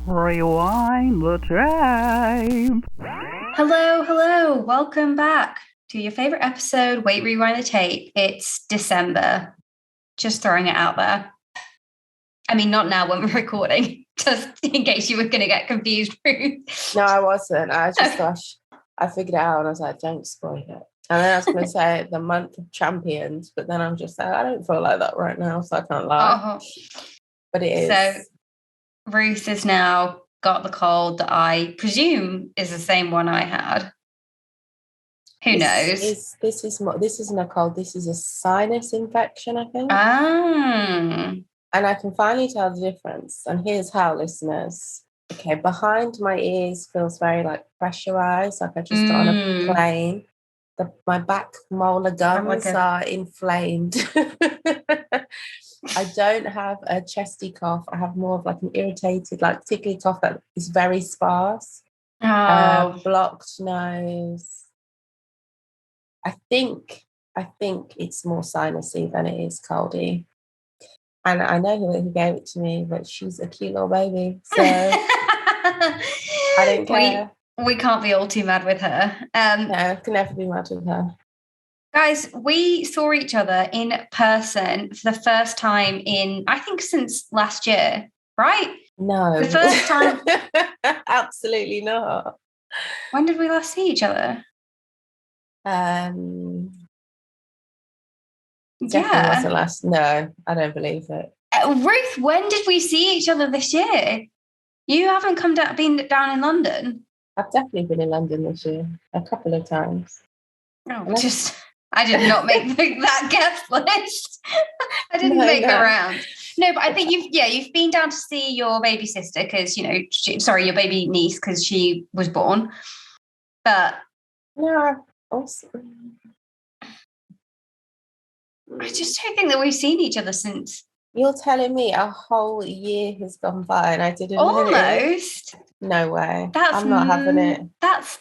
Rewind the tape. Hello. Welcome back to your favorite episode, Wait, Rewind the Tape. It's December. Just throwing it out there. I mean, not now when we're recording, just in case you were going to get confused. No, I wasn't. I just thought I figured it out and I was like, don't spoil it. And then I was going to say the month of champions, but then I'm just like, I don't feel like that right now, so I can't lie. But it is. So Ruth has now got the cold that I presume is the same one I had. Who knows? This isn't a cold. This is a sinus infection, I think. And I can finally tell the difference. And here's how, listeners. Okay, behind my ears feels very like pressurized, like I just got on a plane. My back molar gums are inflamed. I don't have a chesty cough. I have more of like an irritated, like tickly cough that is very sparse. Blocked nose. I think it's more sinusy than it is coldy. And I know who gave it to me, but she's a cute little baby. So I don't care. We can't be all too mad with her. No, I can never be mad with her. Guys, we saw each other in person for the first time I think since last year, right? No. The first time? Absolutely not. When did we last see each other? Definitely wasn't last. No, I don't believe it. Ruth, when did we see each other this year? You haven't been down in London. I've definitely been in London this year a couple of times. I did not make that guest list. I didn't make the round. No, but I think you've been down to see your baby sister because your baby niece because she was born. But yeah, also. I just don't think that we've seen each other since. You're telling me a whole year has gone by and I didn't almost. No way. I'm not having it. That's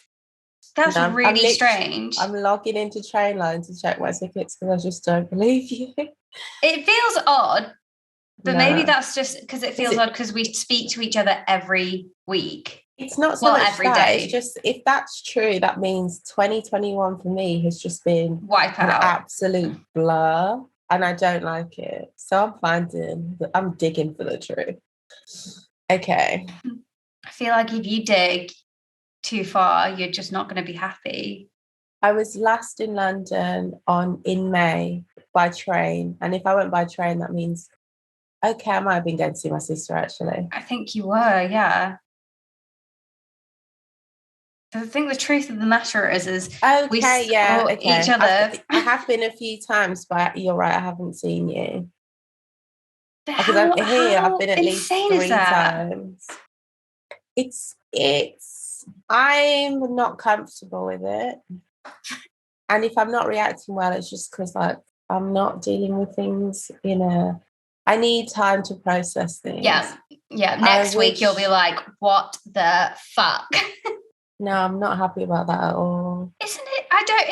really strange. I'm logging into Trainline to check my tickets because I just don't believe you. It feels odd, but maybe that's just because it feels odd because we speak to each other every week. It's not so much every day. It's just, if that's true, that means 2021 for me has just been wipe out, an absolute blur, and I don't like it. So I'm digging for the truth. Okay. I feel like if you dig too far, you're just not going to be happy. I was last in London in May by train, and if I went by train, that means I might have been going to see my sister actually. I think you were, yeah. I think the truth of the matter is we saw each other. I have been a few times, but you're right, I haven't seen you. Because I've been at least 3 times. I'm not comfortable with it. And if I'm not reacting well, it's just because I'm not dealing with things I need time to process things. Yeah. Next week you'll be like, what the fuck? No, I'm not happy about that at all. Isn't it?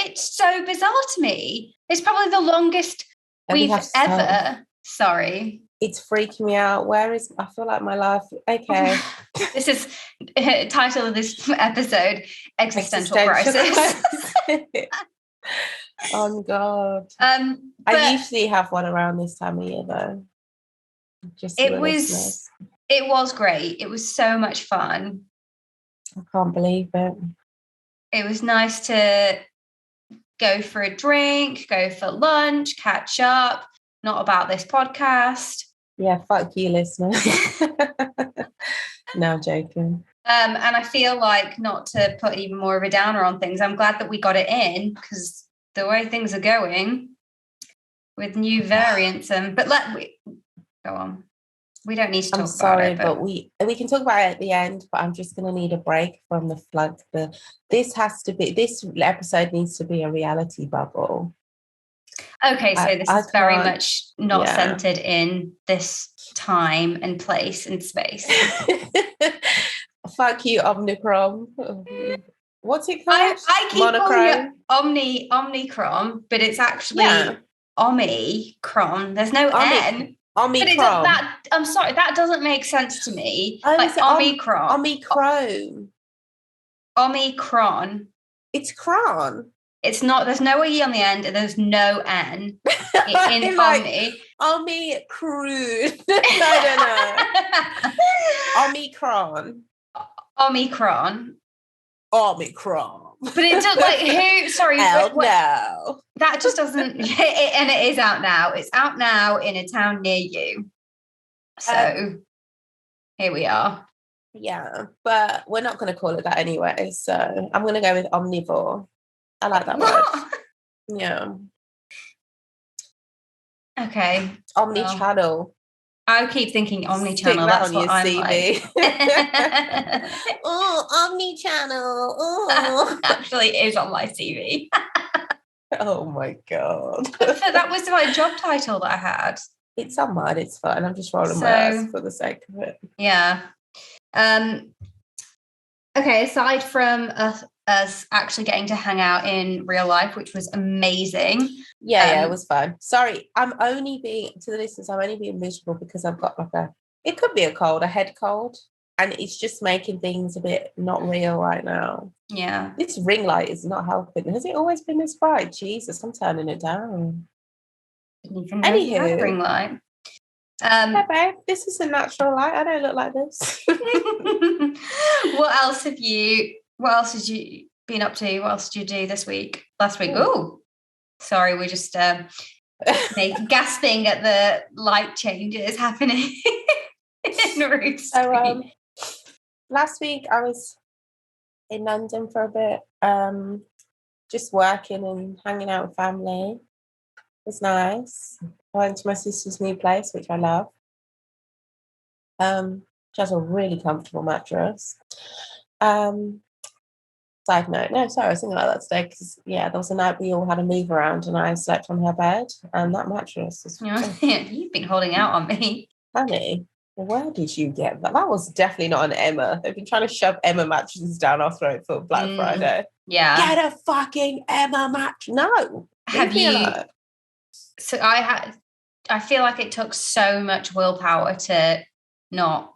It's so bizarre to me. It's probably the longest we've ever. Sorry. It's freaking me out. I feel like my life. Okay. This is title of this episode, Existential Crisis. Oh God. I usually have one around this time of year though. It was great. It was so much fun. I can't believe it. It was nice to go for a drink, go for lunch, catch up, not about this podcast. Yeah, fuck you, listeners. No, I'm joking. And I feel like, not to put even more of a downer on things, I'm glad that we got it in because the way things are going with new variants but go on. We don't need to talk about it. But we can talk about it at the end, but I'm just going to need a break from the flood. This episode needs to be a reality bubble. Okay, so this is very much not centered in this time and place and space. Fuck you, Omnicron. What's it called? I keep calling it Omnicron, but it's actually Omicron. There's no N. Omicron. I'm sorry, that doesn't make sense to me. Oh, like Omicron. Omicron. Omicron. It's cron. It's not, there's no E on the end and there's no N in like, Omni. Omicron. I don't know. Omicron. Omicron. But it does, like, who, sorry. No. That just doesn't, and it is out now. It's out now in a town near you. So here we are. Yeah, but we're not going to call it that anyway. So I'm going to go with omnivore. I like that word. Yeah. Okay. Omnichannel. I keep thinking omnichannel. Stick that That's on what your I'm CV. like. Oh, omnichannel. Oh. Actually, it is on my CV. Oh my God. That was my job title that I had. It's on mine. It's fine. I'm just rolling my eyes for the sake of it. Yeah. Okay. Aside from us actually getting to hang out in real life, which was amazing. Yeah, it was fun. Sorry, I'm only being miserable because I've got it could be a head cold, and it's just making things a bit not real right now. Yeah. This ring light is not helping. Has it always been this bright? Jesus, I'm turning it down. Didn't even know you had a ring light. Yeah, babe, this is a natural light. I don't look like this. What else have you been up to? What else did you do this week? Last week? Oh, sorry, we're just gasping at the light changes happening in Ruth's So, last week I was in London for a bit, just working and hanging out with family. It was nice. I went to my sister's new place, which I love. She has a really comfortable mattress. Side note, no, sorry, I was thinking about that today because, there was a night we all had a move around and I slept on her bed and that mattress was... You've been holding out on me. Honey, where did you get that? That was definitely not an Emma. They've been trying to shove Emma mattresses down our throat for Black Friday. Yeah. Get a fucking Emma mattress. No. Have you... So I feel like it took so much willpower to not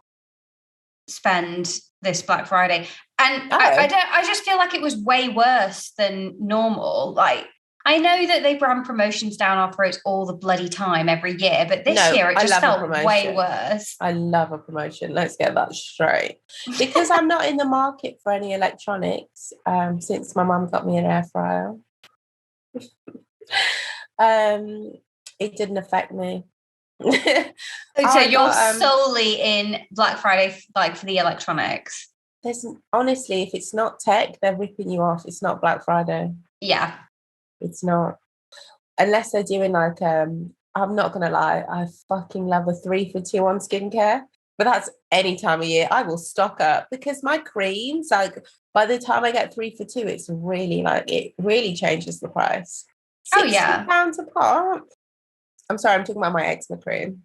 spend this Black Friday. And I just feel like it was way worse than normal. Like, I know that they ran promotions down our throats all the bloody time every year, but this year it just felt way worse. I love a promotion. Let's get that straight. Because I'm not in the market for any electronics since my mum got me an air fryer. It didn't affect me. So you're solely in Black Friday, like, for the electronics? Honestly, if it's not tech, they're ripping you off. It's not Black Friday. Yeah. It's not. Unless they're doing like, I'm not going to lie, I fucking love a 3-for-2 on skincare. But that's any time of year. I will stock up because my creams, like, by the time I get 3-for-2, it's really it really changes the price. £60 a pop. I'm sorry, I'm talking about my eczema cream.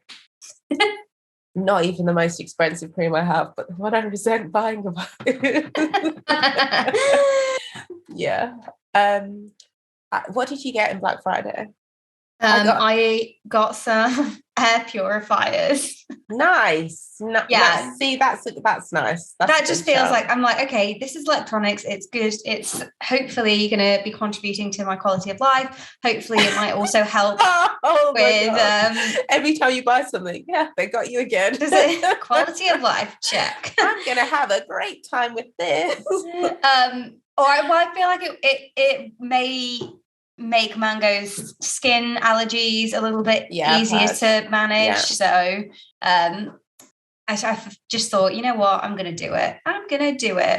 Not even the most expensive cream I have, but the one I resent buying about it. Yeah. What did you get in Black Friday? I got some air purifiers. Nice. Yeah. See, that's nice. That just feels like, I'm like, okay, this is electronics. It's good. It's hopefully going to be contributing to my quality of life. Hopefully it might also help with... every time you buy something, they got you again. Does it? Quality of life, check. I'm going to have a great time with this. I feel like it may make Mango's skin allergies a little bit easier to manage. So I just thought, you know what, I'm going to do it.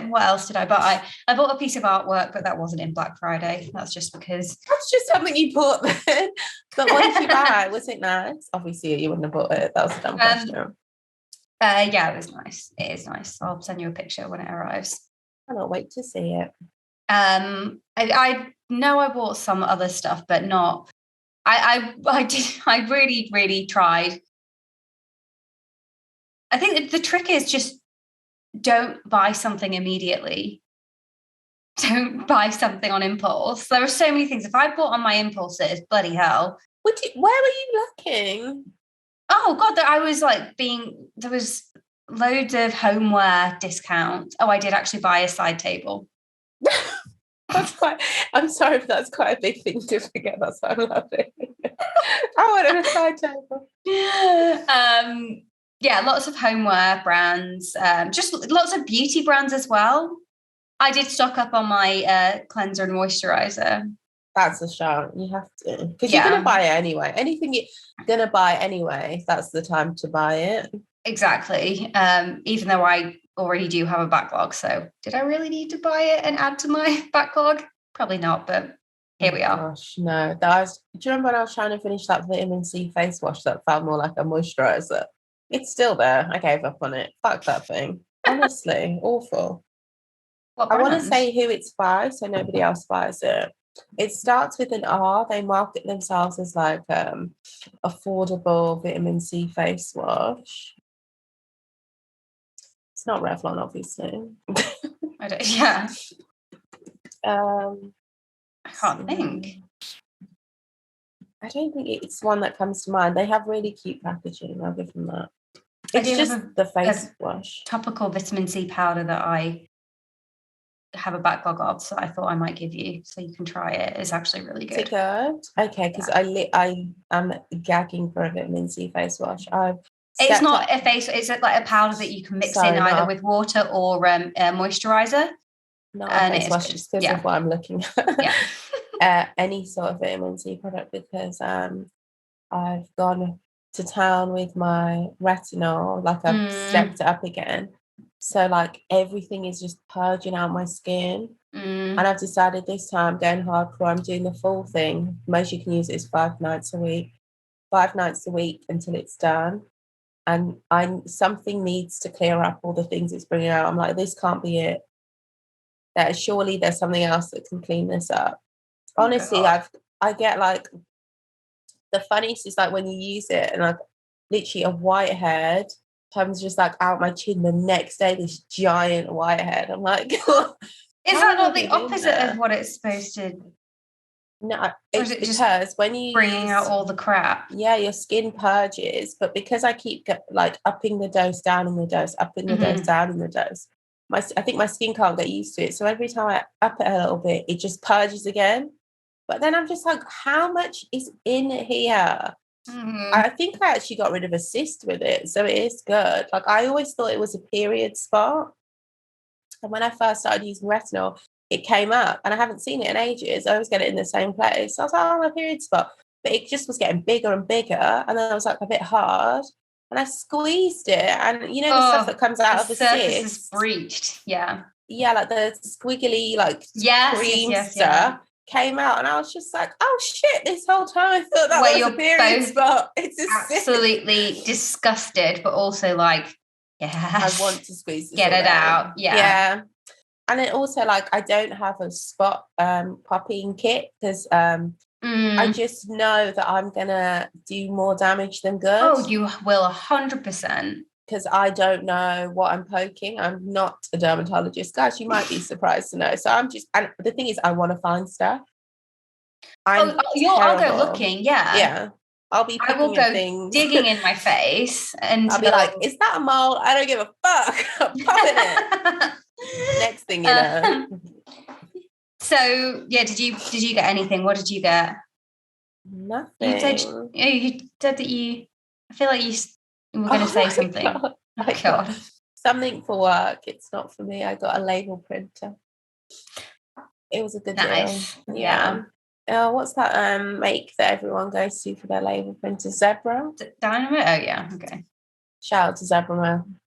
What else did I buy? I bought a piece of artwork, but that wasn't in Black Friday. That's just because... That's just something you bought then. But what did you buy? Was it nice? Obviously, you wouldn't have bought it. That was a dumb question. Yeah, it was nice. It is nice. I'll send you a picture when it arrives. I can't wait to see it. I know I bought some other stuff, but not... I really, really tried. I think the trick is just don't buy something immediately. Don't buy something on impulse. There are so many things. If I bought on my impulses, bloody hell. Where were you looking? Oh God, I was like there was loads of homeware discount. Oh, I did actually buy a side table. I'm sorry, but that's quite a big thing to forget. That's what I'm laughing. I wanted a side table. Yeah, lots of homeware brands, just lots of beauty brands as well. I did stock up on my cleanser and moisturizer. That's a shout. You have to, because you're going to buy it anyway. Anything you're going to buy anyway, that's the time to buy it. Exactly. Even though I already do have a backlog. So did I really need to buy it and add to my backlog? Probably not, but here we are. Gosh, no. Do you remember when I was trying to finish that vitamin C face wash that felt more like a moisturizer? It's still there. I gave up on it. Fuck that thing. Honestly, awful. I want to say who it's by so nobody else buys it. It starts with an R. They market themselves as like affordable vitamin C face wash. It's not Revlon, obviously. I don't, yeah. I can't think. I don't think it's one that comes to mind. They have really cute packaging. I'll give them that. It's just the face wash. Topical vitamin C powder that I have a backlog of, so I thought I might give you so you can try it. It's actually really good. Is it good? Okay, because I am gagging for a vitamin C face wash. It's not a face. It's like a powder that you can mix in either with water or moisturizer. Not a face wash, just because of what I'm looking at. Yeah. Any sort of vitamin C product, because I've gone to town with my retinol, like I've stepped it up again. So like everything is just purging out my skin. And I've decided this time I'm going hardcore. I'm doing the full thing. Most you can use it is 5 nights a week. 5 nights a week until it's done. And something needs to clear up all the things it's bringing out. I'm like, this can't be it. Surely there's something else that can clean this up. Honestly, I get like, the funniest is like when you use it and like literally a whitehead comes just like out my chin the next day, this giant whitehead. I'm like, is that not the opposite of what it's supposed to? No, it's because when you bringing out all the crap. Yeah, your skin purges, but because I keep like upping the dose, down in the dose, upping the dose, down in the dose, I think my skin can't get used to it. So every time I up it a little bit, it just purges again. But then I'm just like, how much is in here? I think I actually got rid of a cyst with it, so it is good. Like I always thought it was a period spot, and when I first started using retinol, it came up, and I haven't seen it in ages. I always get it in the same place. I was like, oh, my period spot, but it just was getting bigger and bigger, and then I was like a bit hard, and I squeezed it, and you know the stuff that comes out of the surface is breached, yeah, like the squiggly like cream stuff. Came out, and I was just like, oh shit, this whole time I thought that was a period spot. It's absolutely disgusted, but also like, I want to squeeze this get it out. Yeah. And then also like I don't have a spot popping kit because I just know that I'm gonna do more damage than good. Oh, you will 100%. Because I don't know what I'm poking. I'm not a dermatologist. Guys, you might be surprised to know. So I'm just, and the thing is, I want to find stuff. I'll go looking, Yeah. I will go things. Digging in my face. And I'll be like, is that a mole? I don't give a fuck. I'm popping it. Next thing you know. So, yeah, did you get anything? What did you get? Nothing. You said that I feel like you were going to say something. God. Something for work. It's not for me. I got a label printer. It was a good deal. Yeah. What's that make that everyone goes to for their label printer? Zebra? Dynamite? Oh, yeah. Okay. Shout out to Zebra Man.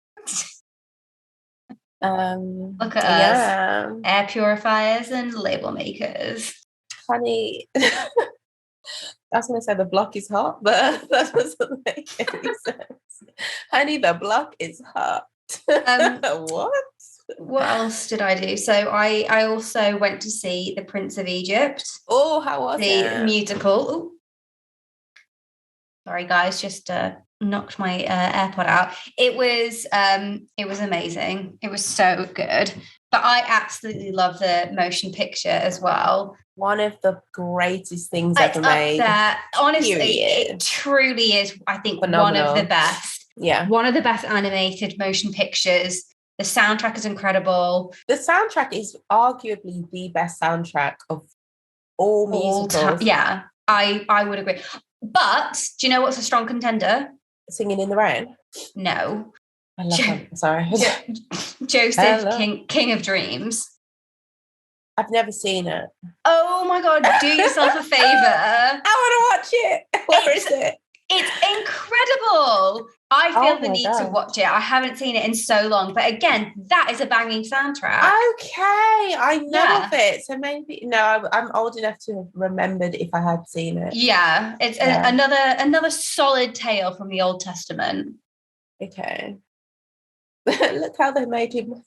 Look at us. Air purifiers and label makers. Honey. I was going to say the block is hot, but that doesn't make any sense. Honey, the block is hot. What else did I do? So I also went to see The Prince of Egypt. Oh, how was it? The musical. Ooh. Sorry, guys, just knocked my AirPod out. It was amazing. It was so good. But I absolutely love the motion picture as well. One of the greatest things ever made. Honestly, it truly is, I think, phenomenal. One of the best. Yeah. One of the best animated motion pictures. The soundtrack is incredible. The soundtrack is arguably the best soundtrack of all musicals. Yeah, I would agree. But do you know what's a strong contender? Singing in the Rain? No. I love that. Sorry. Joseph, King of Dreams. I've never seen it. Oh my God, do yourself a favour. I want to watch it. Where is it? It's incredible. I feel the need to watch it. I haven't seen it in so long. But again, that is a banging soundtrack. Okay. I know of it. So maybe, no, I'm old enough to have remembered if I had seen it. Yeah. It's another solid tale from the Old Testament. Okay. Look how they made him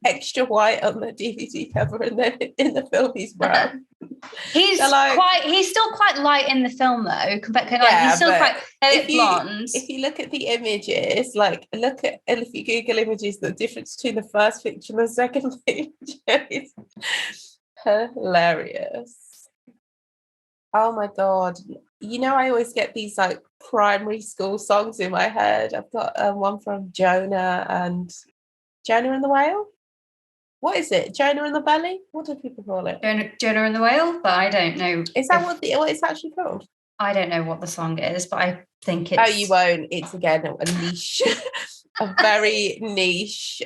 extra white on the DVD cover, and then in the film he's brown. He's still quite light in the film though. He's still quite blonde. If you look at the images, if you Google images, the difference between the first picture and the second picture is hilarious. Oh my God. I always get these like primary school songs in my head. I've got one from Jonah and the Whale. What is it? Jonah and the Belly? What do people call it? Jonah and the Whale, but I don't know. Is that what it's actually called? I don't know what the song is, but I think it's... Oh, you won't. It's again a niche, a very niche.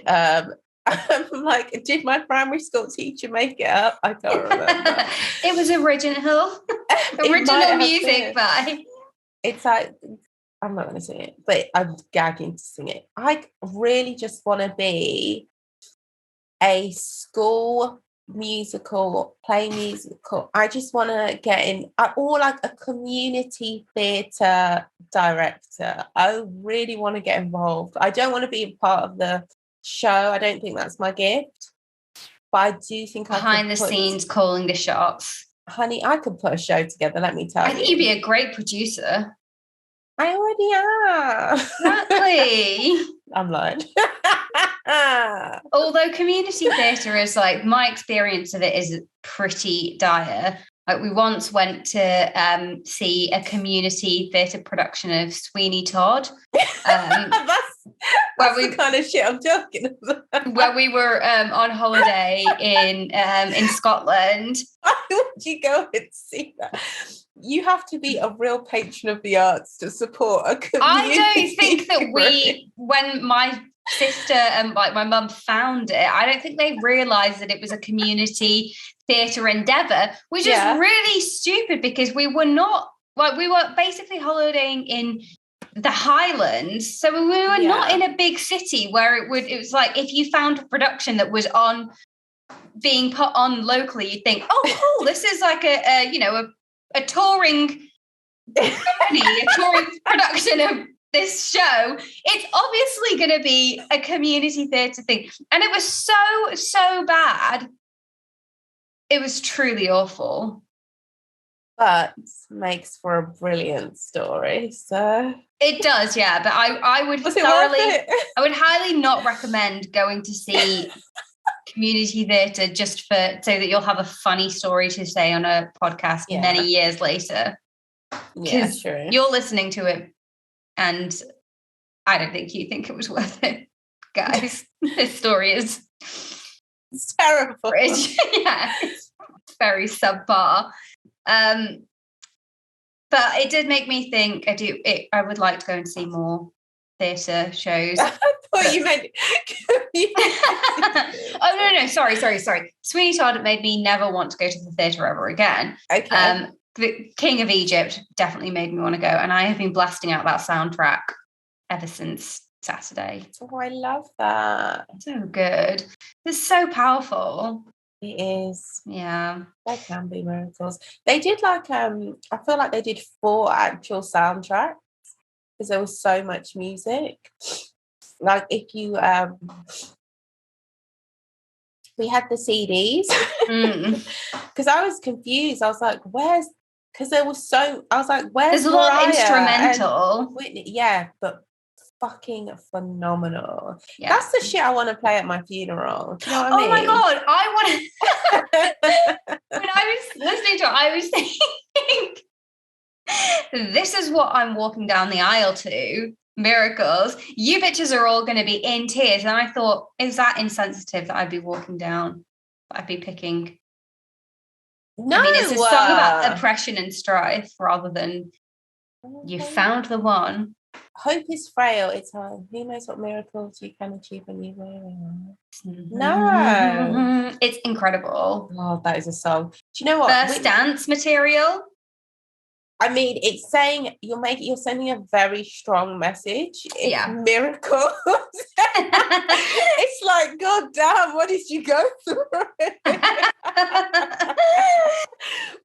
I'm like, did my primary school teacher make it up? I can't remember. It was original music by... It's like, I'm not going to sing it, but I'm gagging to sing it. I really just want to be a school musical, play musical. I just want to get in, or like a community theatre director. I really want to get involved. I don't want to be a part of the show. I don't think that's my gift, but I do think behind the scenes calling the shots. Honey, I could put a show together, let me tell you. I think you'd be a great producer. I already am. Exactly. I'm lying. Although community theatre is like, my experience of it is pretty dire. Like we once went to see a community theatre production of Sweeney Todd. That's the kind of shit I'm talking about. Where we were on holiday in Scotland. Why would you go and see that? You have to be a real patron of the arts to support a community. I don't think that when my sister and like my mum found it, I don't think they realised that it was a community theatre endeavour, which is really stupid because we were basically holidaying in the Highlands, so we were not in a big city where it was like if you found a production that was being put on locally, you'd think, oh cool, this is like a touring company, a touring production of this show. It's obviously going to be a community theatre thing. And it was so bad. It was truly awful. But makes for a brilliant story. So it does, yeah. But I would highly not recommend going to see community theatre just so that you'll have a funny story to say on a podcast many years later. Yeah, sure. You're listening to it and I don't think you think it was worth it, guys. This story is terrible. Yeah, it's very subpar. But it did make me think. I would like to go and see more theatre shows. I thought you meant. Oh no! Sorry. Sweeney Todd made me never want to go to the theatre ever again. Okay. The King of Egypt definitely made me want to go, and I have been blasting out that soundtrack ever since Saturday. Oh, I love that. So good. It's so powerful. It is. Yeah. There can be miracles. They did I feel like they did 4 actual soundtracks because there was so much music. Like if you we had the CDs because I was confused. I was like, where's, because there was I was like, where's there's a lot of Mariah instrumental. Whitney? Yeah, but fucking phenomenal. Yeah. That's the shit I want to play at my funeral. Do you know what I mean? Oh my God. When I was listening to it, I was thinking, this is what I'm walking down the aisle to. Miracles. You bitches are all going to be in tears. And I thought, is that insensitive that I'd be walking down? I'd be picking. No. I mean, it's a song about oppression and strife rather than you found the one. Hope is frail. It's hard. Who knows what miracles you can achieve when you wear it? No. It's incredible. Oh, that is a song. Do you know what? First dance material. I mean, it's saying you're sending a very strong message. It's miracles. It's like, God damn, what did you go through?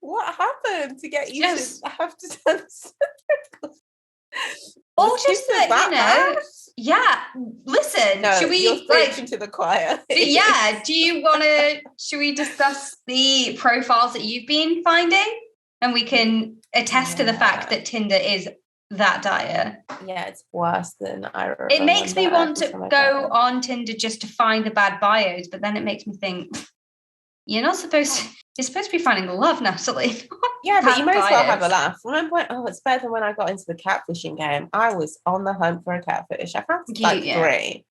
What happened to get you to have to dance miracles? Or just that, yeah. Listen, should we you're preaching to the choir? Do you want to? Should we discuss the profiles that you've been finding, and we can attest to the fact that Tinder is that dire? Yeah, it's worse than I remember. It makes me want to go on Tinder just to find the bad bios, but then it makes me think you're supposed to be finding love, Natalie. Yeah, but you might as well have a laugh. Remember when, it's better than when I got into the catfishing game. I was on the hunt for a catfish. I found like 3.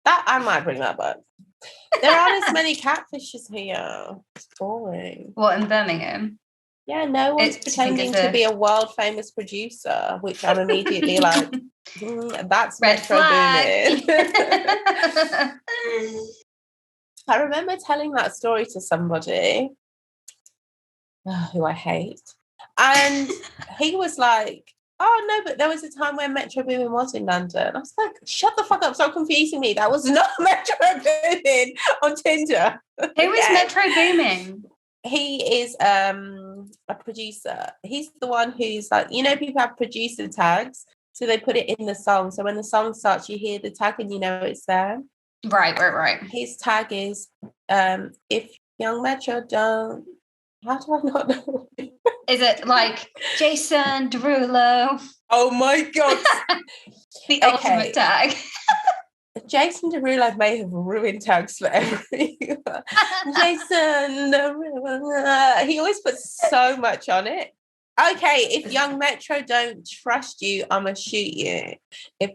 That I might bring that back. There aren't as many catfishes here. It's boring. What, in Birmingham? Yeah, no one's pretending to be a world famous producer, which I'm immediately like, that's red Metro flag. Booming. I remember telling that story to somebody who I hate, and he was like, oh no, but there was a time when Metro Booming was in London. I was like, shut the fuck up, stop confusing me. That was not Metro Booming on Tinder. Who is Metro Booming? He is a producer. He's the one who's like, people have producer tags, so they put it in the song. So when the song starts, you hear the tag and you know it's there. Right. His tag is, if Young Metro don't. How do I not know? Is it like Jason Derulo? Oh my God. The ultimate tag. Jason Derulo may have ruined tags for everyone. Jason Derulo. He always puts so much on it. Okay, if Young Metro don't trust you, I'ma shoot you.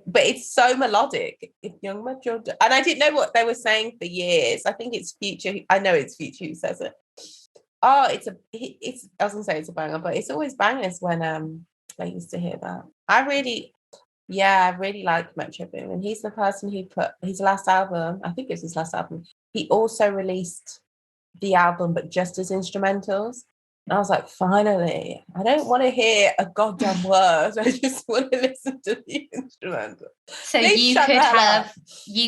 But it's so melodic. If Young Metro and I didn't know what they were saying for years. I think it's Future. I know it's Future who says it. Oh, it's I was gonna say it's a banger, but it's always bangers when I used to hear that. I really like Metro Boom, and he's the person who put his last album, I think it's his last album, he also released the album but just as instrumentals. And I was like, finally, I don't want to hear a goddamn word. I just want to listen to the instrumental. So you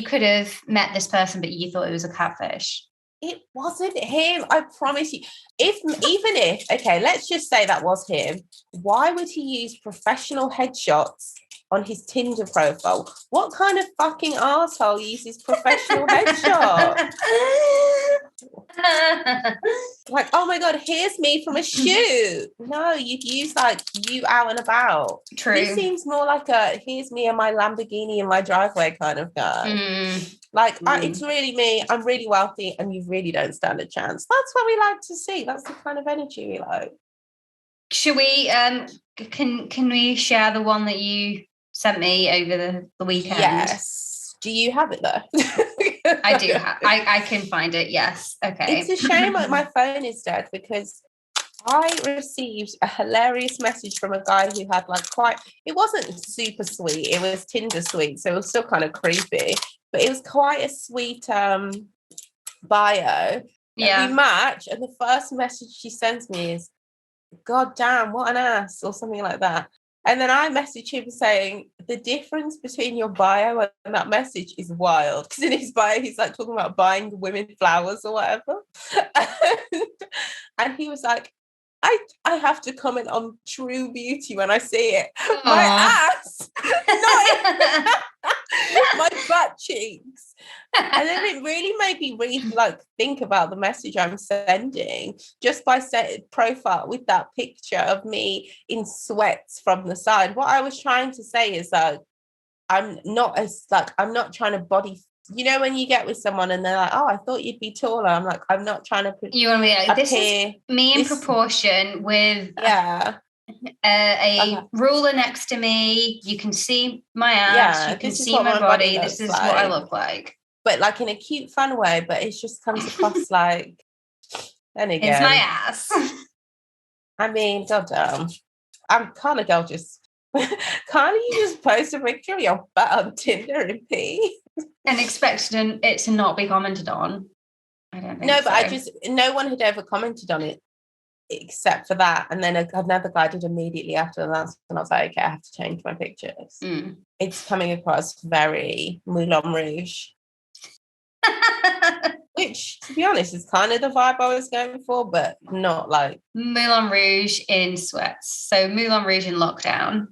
could have met this person, but you thought it was a catfish. It wasn't him, I promise you. Okay, let's just say that was him. Why would he use professional headshots on his Tinder profile? What kind of fucking asshole uses professional headshots? Like, oh my God, here's me from a shoot. No, you'd use like you out and about. True. He seems more like a here's me and my Lamborghini in my driveway kind of guy. It's really me. I'm really wealthy, and you really don't stand a chance. That's what we like to see. That's the kind of energy we like. Should we? Can we share the one that you sent me over the weekend? Yes. Do you have it though? I do. I can find it. Yes. Okay. It's a shame that my phone is dead because I received a hilarious message from a guy who had it wasn't super sweet. It was Tinder sweet, so it was still kind of creepy, but it was quite a sweet bio. Yeah. We match, and the first message she sends me is, "God damn, what an ass," or something like that. And then I message him saying, the difference between your bio and that message is wild. Because in his bio, he's like talking about buying women flowers or whatever. And he was like, I have to comment on true beauty when I see it. Aww. My ass, not my butt cheeks. And then it really made me think about the message I'm sending just by setting profile with that picture of me in sweats from the side. What I was trying to say is that I'm not trying to body. You know, when you get with someone and they're like, "Oh, I thought you'd be taller." I'm like, I'm not trying to. You want to be like, this is me in proportion with a ruler next to me. You can see my ass. You can see my body. This is what I look like. But like in a cute, fun way. But it just comes across like. Then again, it's my ass. I mean, goddamn, I'm kind of girl. Just can't you just post a picture of your butt on Tinder and pee and expect it to not be commented on? I don't think. No, but no one had ever commented on it except for that. And then another guy did immediately after that, and I was like, okay, I have to change my pictures. It's coming across very Moulin Rouge. Which, to be honest, is kind of the vibe I was going for, but not like Moulin Rouge in sweats. So Moulin Rouge in lockdown,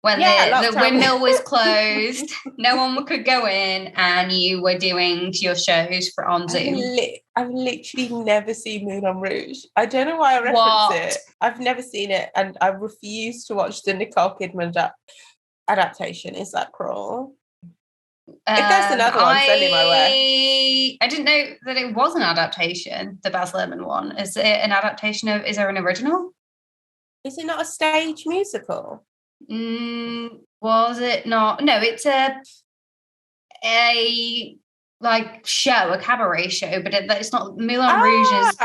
when the windmill was closed, no one could go in, and you were doing your shows on Zoom. I've literally never seen Moulin Rouge. I don't know why I reference it. I've never seen it, and I refuse to watch the Nicole Kidman adaptation. Is that cruel? If there's another one, send it my way. I didn't know that it was an adaptation, the Baz Luhrmann one. Is it an adaptation of, is there an original? Is it not a stage musical? Was it not? No, it's a like show, a cabaret show, but it's not. Moulin Rouge is...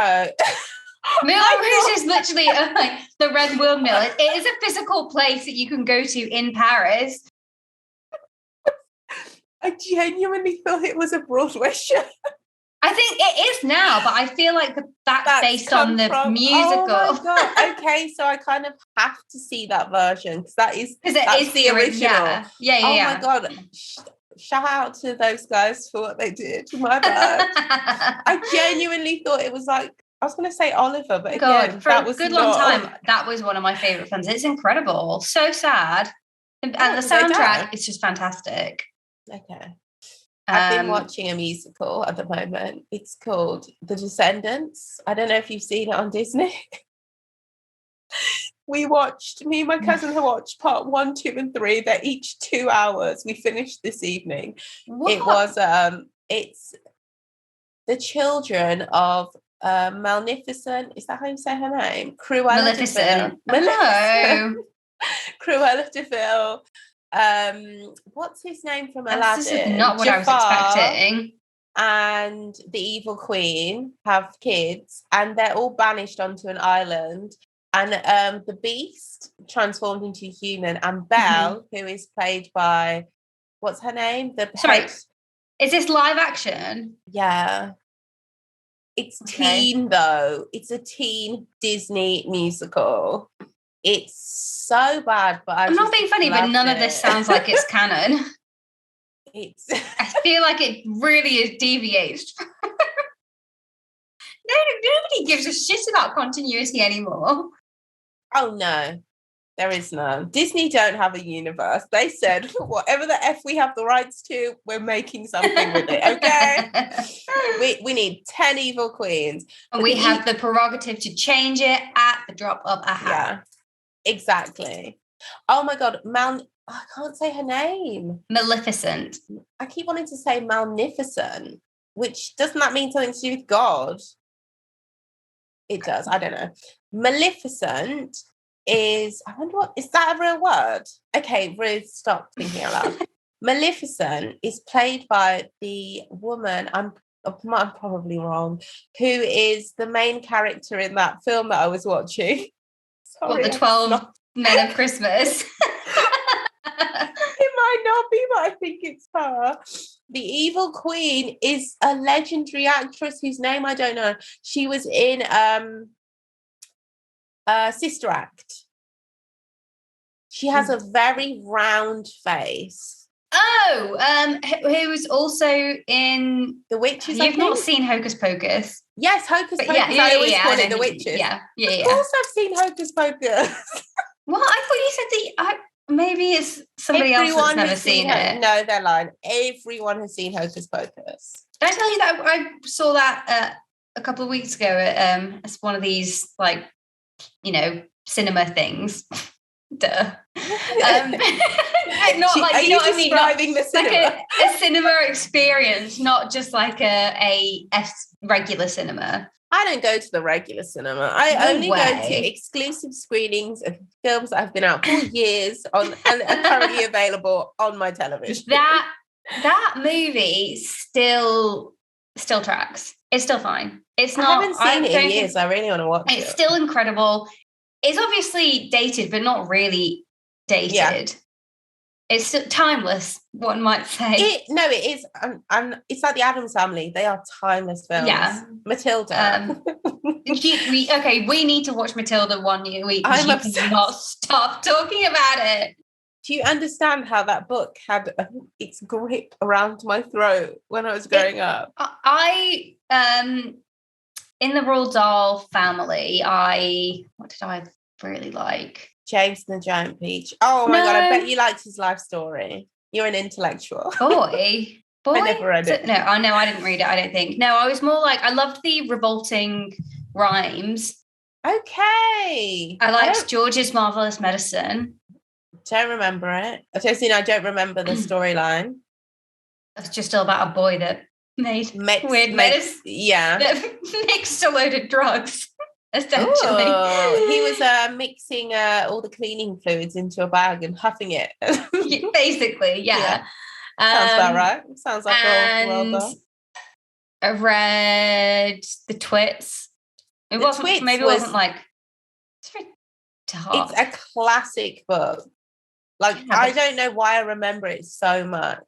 Moulin Rouge is literally like the Red Windmill. It is a physical place that you can go to in Paris. I genuinely thought it was a Broadway show. I think it is now, but I feel like that's based on the musical. Oh my God. Okay, so I kind of have to see that version because that is the original. Yeah. Oh my God. Shout out to those guys for what they did. My bad. I genuinely thought it was like, I was going to say Oliver, but again, for that was a good long time, that was one of my favourite films. It's incredible. So sad. And the soundtrack is just fantastic. Okay. I've been watching a musical at the moment. It's called The Descendants. I don't know if you've seen it on Disney. Me and my cousin have watched part 1, 2, and 3. They're each 2 hours. We finished this evening. What? It was it's the children of Maleficent. Is that how you say her name? Cruella de Vil. Maleficent. Cruella de Vil. What's his name from Aladdin? This is not what Jafar, I was expecting. And the evil queen have kids, and they're all banished onto an island. And the Beast transformed into a human, and Belle, who is played by, what's her name? Is this live action? Yeah. It's teen though. It's a teen Disney musical. It's so bad, but I'm not being funny, but none of this sounds like it's canon. I feel like it really is deviates. Nobody gives a shit about continuity anymore. Oh no, there is none. Disney don't have a universe. They said whatever the F we have the rights to, we're making something with it. Okay, we need 10 evil queens, and we have the prerogative to change it at the drop of a hat. Yeah, exactly. Oh my God, I can't say her name. Maleficent. I keep wanting to say Magnificent, which doesn't that mean something to do with God? It does. I don't know. Maleficent is, I wonder what, is that a real word? Okay, Ruth, stop thinking out loud. Maleficent is played by the woman, I'm probably wrong, who is the main character in that film that I was watching. Sorry, the 12 Men of Christmas. It might not be, but I think it's her. The evil queen is a legendary actress whose name I don't know. She was in Sister Act. She has a very round face. Oh, who was also in The Witches? You've not seen Hocus Pocus? Yes, Hocus Pocus. I always call it The Witches. Yeah. Of course I've seen Hocus Pocus. Well, I thought you said maybe it's somebody else that's never seen it. No, they're lying. Everyone has seen Hocus Pocus. Did I tell you that I saw that a couple of weeks ago as one of these, cinema things? Duh. Not like, are you know you what I mean? describing the cinema? Like a cinema experience, not just like a regular cinema. I don't go to the regular cinema. I only go to exclusive screenings of films that have been out for years and are currently available on my television. That movie still tracks. It's still fine. It's not. I haven't seen it in years. I really want to watch it. It's still incredible. It's obviously dated, but not really dated. Yeah. It's still timeless, one might say. It is. And it's like the Addams Family. They are timeless films. Yeah. Matilda. We need to watch Matilda one year week. I'm obsessed. Cannot stop talking about it. Do you understand how that book had its grip around my throat when I was growing up? In the Roald Dahl family, what did I really like? James and the Giant Peach. Oh my God, I bet you liked his life story. You're an intellectual. Boy. I never read it. No, I didn't read it, I don't think. No, I was more like, I loved the revolting rhymes. Okay. I liked George's Marvelous Medicine. Don't remember it. I don't remember the storyline. It's just all about a boy that made weird medicine. Yeah. That mixed a load of drugs. Essentially, he was mixing all the cleaning fluids into a bag and huffing it. Basically, yeah. Sounds about right. Sounds like Roald Dahl. I read The Twits. It wasn't like it's very dark. It's a classic book. Like, I don't know why I remember it so much.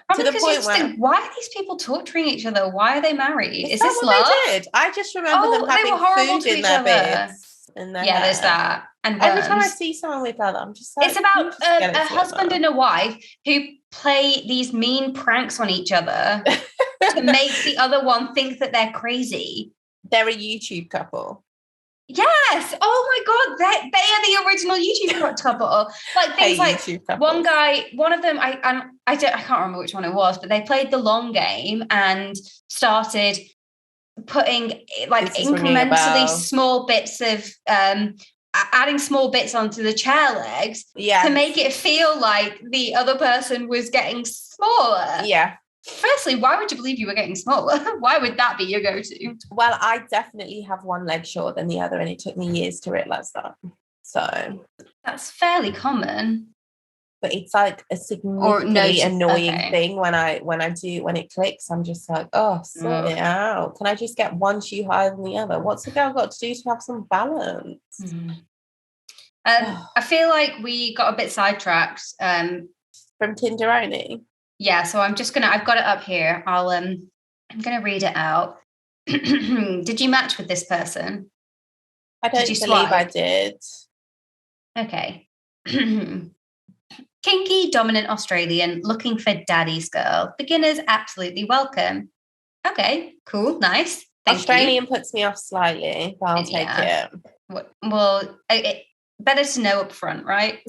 Probably to the point where why are these people torturing each other? Why are they married? Is this love? They did? I just remember them having food in their beds. There's that. And every time I see someone with that, I'm just like, it's about a husband and a wife who play these mean pranks on each other to make the other one think that they're crazy. They're a YouTube couple. Yes. Oh my God. They are the original YouTube couple. Like things like one of them, I can't remember which one it was, but they played the long game and started putting like incrementally small bits of adding small bits onto the chair legs to make it feel like the other person was getting smaller. Yeah. Firstly, why would you believe you were getting smaller? Why would that be your go-to? Well, I definitely have one leg shorter than the other, and it took me years to realise that. So that's fairly common. But it's like a significantly annoying thing when it clicks. I'm just like, sort it out. Can I just get one shoe higher than the other? What's a girl got to do to have some balance? I feel like we got a bit sidetracked. From Tinder only. Yeah, so I've got it up here. I'm gonna read it out. Did you match with this person? I don't believe I did. Okay. Kinky, dominant Australian, looking for daddy's girl. Beginners absolutely welcome. Okay, cool, nice. Australian puts me off slightly, but I'll take it. Well, better to know up front, right?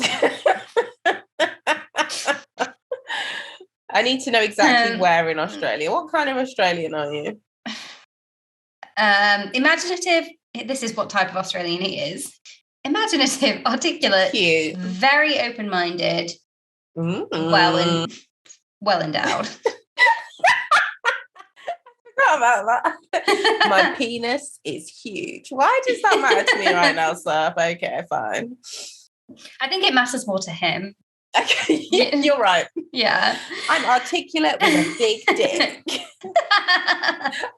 I need to know exactly where in Australia. What kind of Australian are you? Imaginative. This is what type of Australian he is. Imaginative, articulate, cute, very open-minded, well endowed. Forgot about that. My penis is huge. Why does that matter to me right now, sir? Okay, fine. I think it matters more to him. Okay, you're right. Yeah. I'm articulate with a big dick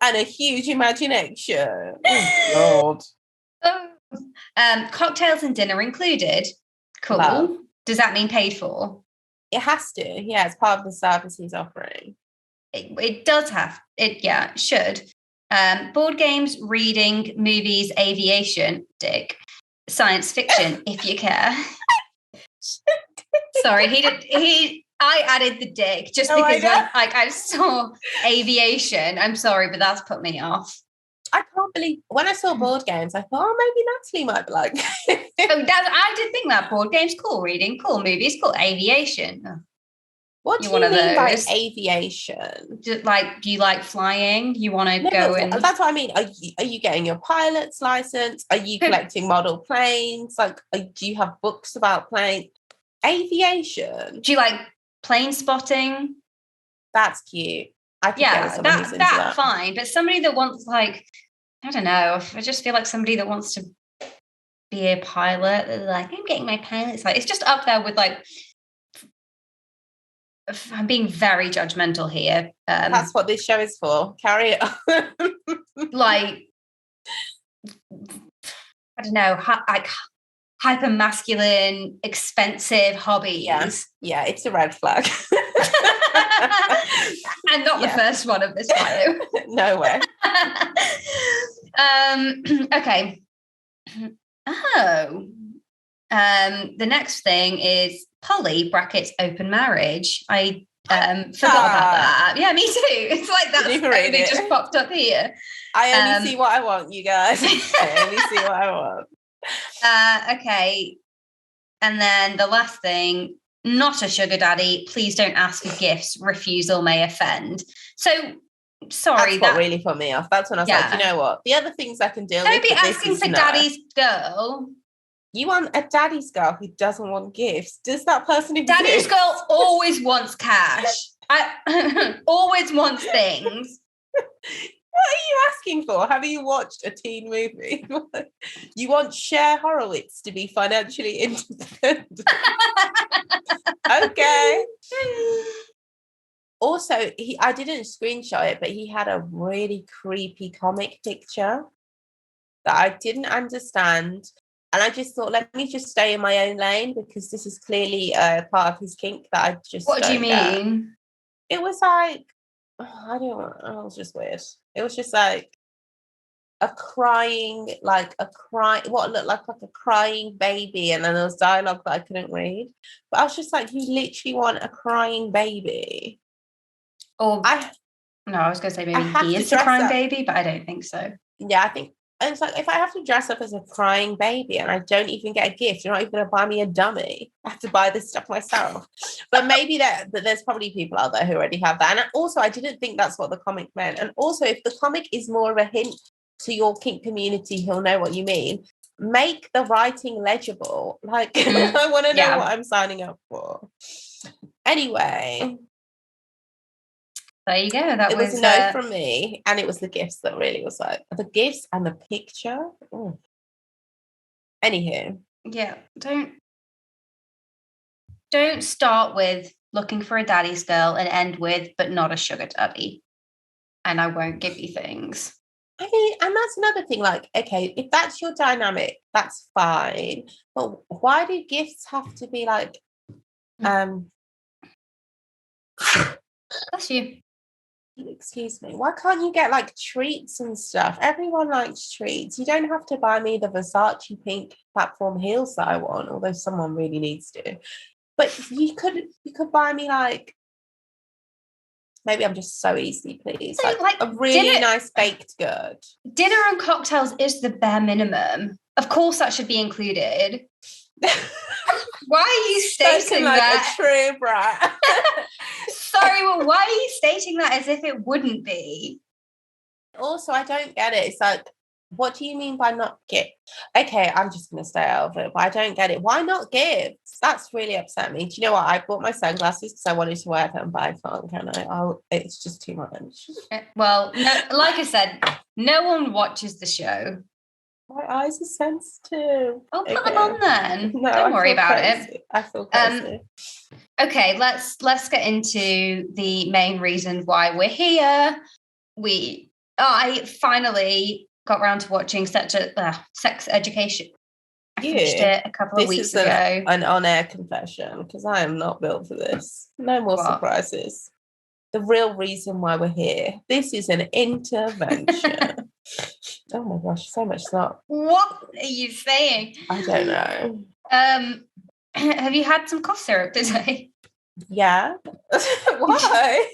and a huge imagination. Oh, God. Cocktails and dinner included. Cool. Wow. Does that mean paid for? It has to. Yeah, it's part of the service he's offering. It does have. It should. Board games, reading, movies, aviation, dick. Science fiction, if you care. Sorry, I added the dick just because I saw aviation. I'm sorry, but that's put me off. I can't believe when I saw board games, I thought, maybe Natalie might be like. I did think that board games, cool, reading, cool, movies, cool, aviation. What do you mean by aviation? Like, you like flying? You want to go in? That's what I mean. Are you getting your pilot's license? Are you collecting model planes? Like, do you have books about planes? Aviation. Do you like plane spotting? That's cute. I could get with someone who's into that. Fine. But somebody that wants, like, I don't know. I just feel like somebody that wants to be a pilot, they're like, I'm getting my pilot's license. It's just up there with, like, I'm being very judgmental here. That's what this show is for. Carry it on. Like, I don't know, like hyper masculine, expensive hobbies. Yeah, it's a red flag. And not the first one of this bio. No way. Okay. The next thing is poly brackets open marriage. I forgot about that. Yeah, me too. It's like that's just popped up here. I only see what I want, you guys. I only see what I want. Okay. And then the last thing, not a sugar daddy. Please don't ask for gifts. Refusal may offend. So, sorry. That's what really put me off. That's when I was like, you know what? The other things I can deal with. Don't be asking for daddy's girl. You want a daddy's girl who doesn't want gifts. Does that person exist? Daddy's girl always wants cash. Always wants things. What are you asking for? Have you watched a teen movie? You want Cher Horowitz to be financially independent. Okay. Also, I didn't screenshot it, but he had a really creepy comic picture that I didn't understand. And I just thought, let me just stay in my own lane because this is clearly part of his kink that I just What do you mean? It was like, I don't know. It was just weird. It was just like what looked like a crying baby. And then there was dialogue that I couldn't read. But I was just like, you literally want a crying baby. I was going to say maybe he is a crying baby, but I don't think so. Yeah, I think it's like if I have to dress up as a crying baby and I don't even get a gift, you're not even going to buy me a dummy. I have to buy this stuff myself. But maybe there's probably people out there who already have that. And also, I didn't think that's what the comic meant. And also, if the comic is more of a hint to your kink community, he'll know what you mean. Make the writing legible. Like, I want to know what I'm signing up for. Anyway. There you go. It was a no from me, and it was the gifts that really was like the gifts and the picture. Ooh. Anywho, yeah, don't start with looking for a daddy's girl and end with but not a sugar daddy, and I won't give you things. I mean, and that's another thing. Like, okay, if that's your dynamic, that's fine. But why do gifts have to be like? Bless you. Excuse me. Why can't you get like treats and stuff? Everyone likes treats. You don't have to buy me the Versace pink platform heels that I want, although someone really needs to. But you could buy me like, maybe I'm just so easily pleased. Like a really nice baked good. Dinner and cocktails is the bare minimum. Of course, that should be included. Why are you stating like that? A true brat. Sorry, well, why are you stating that as if it wouldn't be? Also, I don't get it. It's like, what do you mean by not gift? Okay, I'm just going to stay out of it, but I don't get it. Why not gifts? That's really upset me. Do you know what? I bought my sunglasses because I wanted to wear them, but I can't, can I? It's just too much. Well, no, like I said, no one watches the show. My eyes are sensitive. I'll put them on then. No, don't worry about it. I feel crazy. Okay, let's get into the main reason why we're here. I finally got around to watching Sex Education. I finished it a couple of weeks ago. An on-air confession, because I am not built for this. No more surprises. The real reason why we're here. This is an intervention. Oh my gosh, so much snot. What are you saying? I don't know. Have you had some cough syrup today? Yeah. Why?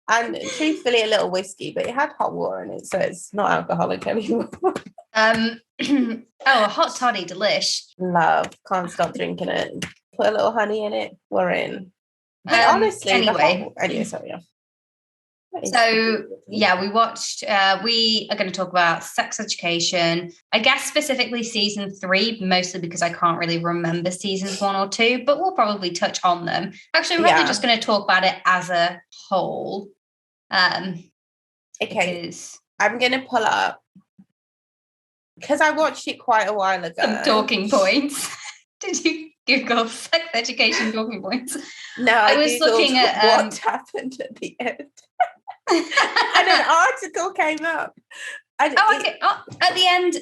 And truthfully, a little whiskey, but it had hot water in it, so it's not alcoholic anymore. A hot toddy, delish. Love. Can't stop drinking it. Put a little honey in it. We're in. But honestly, anyway, sorry. Yeah. So yeah, we watched, we are going to talk about Sex Education, I guess specifically season 3, mostly because I can't really remember seasons 1 or 2, but we'll probably touch on them. Actually, I'm probably just going to talk about it as a whole. Okay, because I'm going to pull up, because I watched it quite a while ago. Some talking points. Did you Google Sex Education talking points? No, I was looking at what happened at the end. And an article came up. Okay. At the end,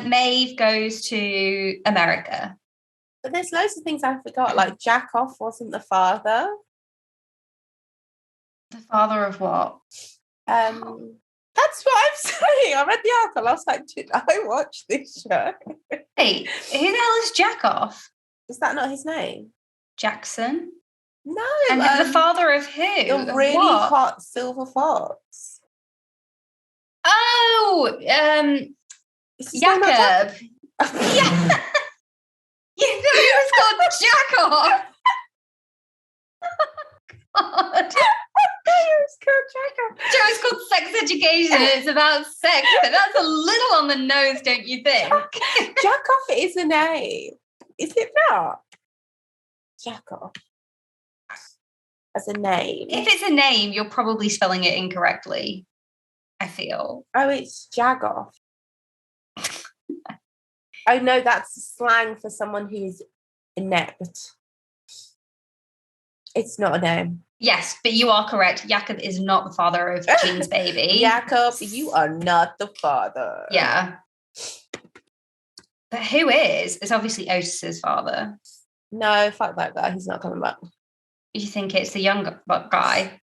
Maeve goes to America. But there's loads of things I forgot, like Jack Off wasn't the father. The father of what? That's what I'm saying. I read the article. I was like, did I watch this show? Hey, who the hell is Jack Off? Is that not his name? Jackson? No. And the father of who? The really hot silver fox. Oh, Jacob. Yeah. You know he was called Jack Off. Oh, God. It's called Sex Education. It's about sex, but that's a little on the nose, don't you think? Jack Off is a name. Is it not? Jack Off. As a name. If it's a name, you're probably spelling it incorrectly, I feel. Oh, it's Jagoff. Oh, no, that's slang for someone who's inept. It's not a name. Yes, but you are correct. Jacob is not the father of Jean's baby. Jacob, you are not the father. Yeah. But who is? It's obviously Otis's father. No, fuck that guy. He's not coming back. You think it's the young guy?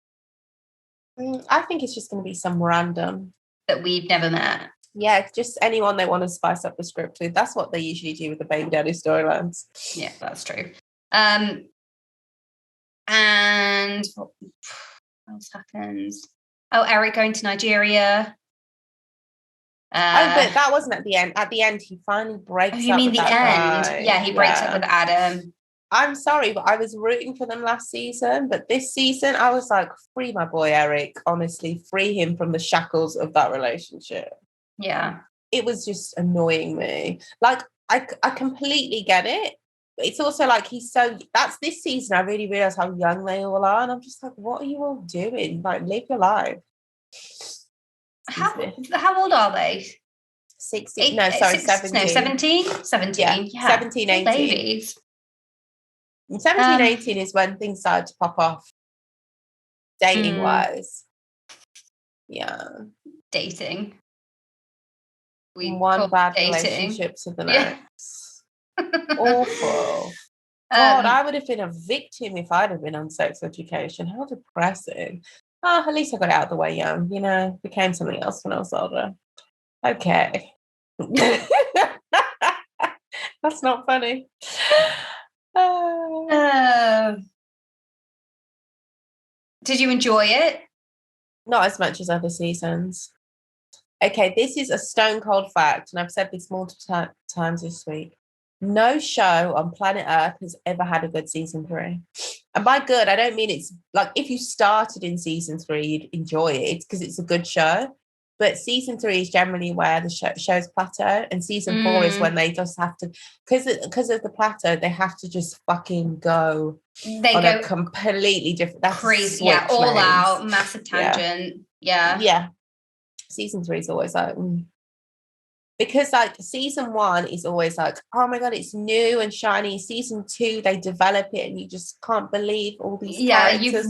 I think it's just going to be some random. That we've never met. Yeah, it's just anyone they want to spice up the script with. That's what they usually do with the baby daddy storylines. Yeah, that's true. And what else happens? Oh, Eric going to Nigeria. But that wasn't at the end. At the end, he finally breaks up. You mean with the that end? guy. Yeah, he breaks up with Adam. I'm sorry, but I was rooting for them last season. But this season, I was like, free my boy Eric. Honestly, free him from the shackles of that relationship. Yeah. It was just annoying me. Like, I completely get it. But it's also like that's this season. I really realised how young they all are. And I'm just like, what are you all doing? Like, live your life. How old are they? 16. No, sorry, 17. No, 17? 17. Yeah. 17, 18. Babies. 17, 18 is when things started to pop off. Dating wise. Yeah. Dating. One bad relationship to the next. Awful. God, I would have been a victim if I'd have been on Sex Education. How depressing. Oh, at least I got out of the way young, became something else when I was older. Okay. That's not funny. Did you enjoy it? Not as much as other seasons. Okay, this is a stone cold fact, and I've said this multiple times this week. No show on planet Earth has ever had a good season 3. And by good, I don't mean it's like if you started in season 3, you'd enjoy it because it's a good show. But season 3 is generally where the shows plateau, and season 4 is when they just have to, because of the plateau, they have to just fucking go. They go a completely different. That's crazy, all out, massive tangent, yeah. Season 3 is always like. Because like season 1 is always like, oh my God, it's new and shiny. Season 2, they develop it and you just can't believe all these characters.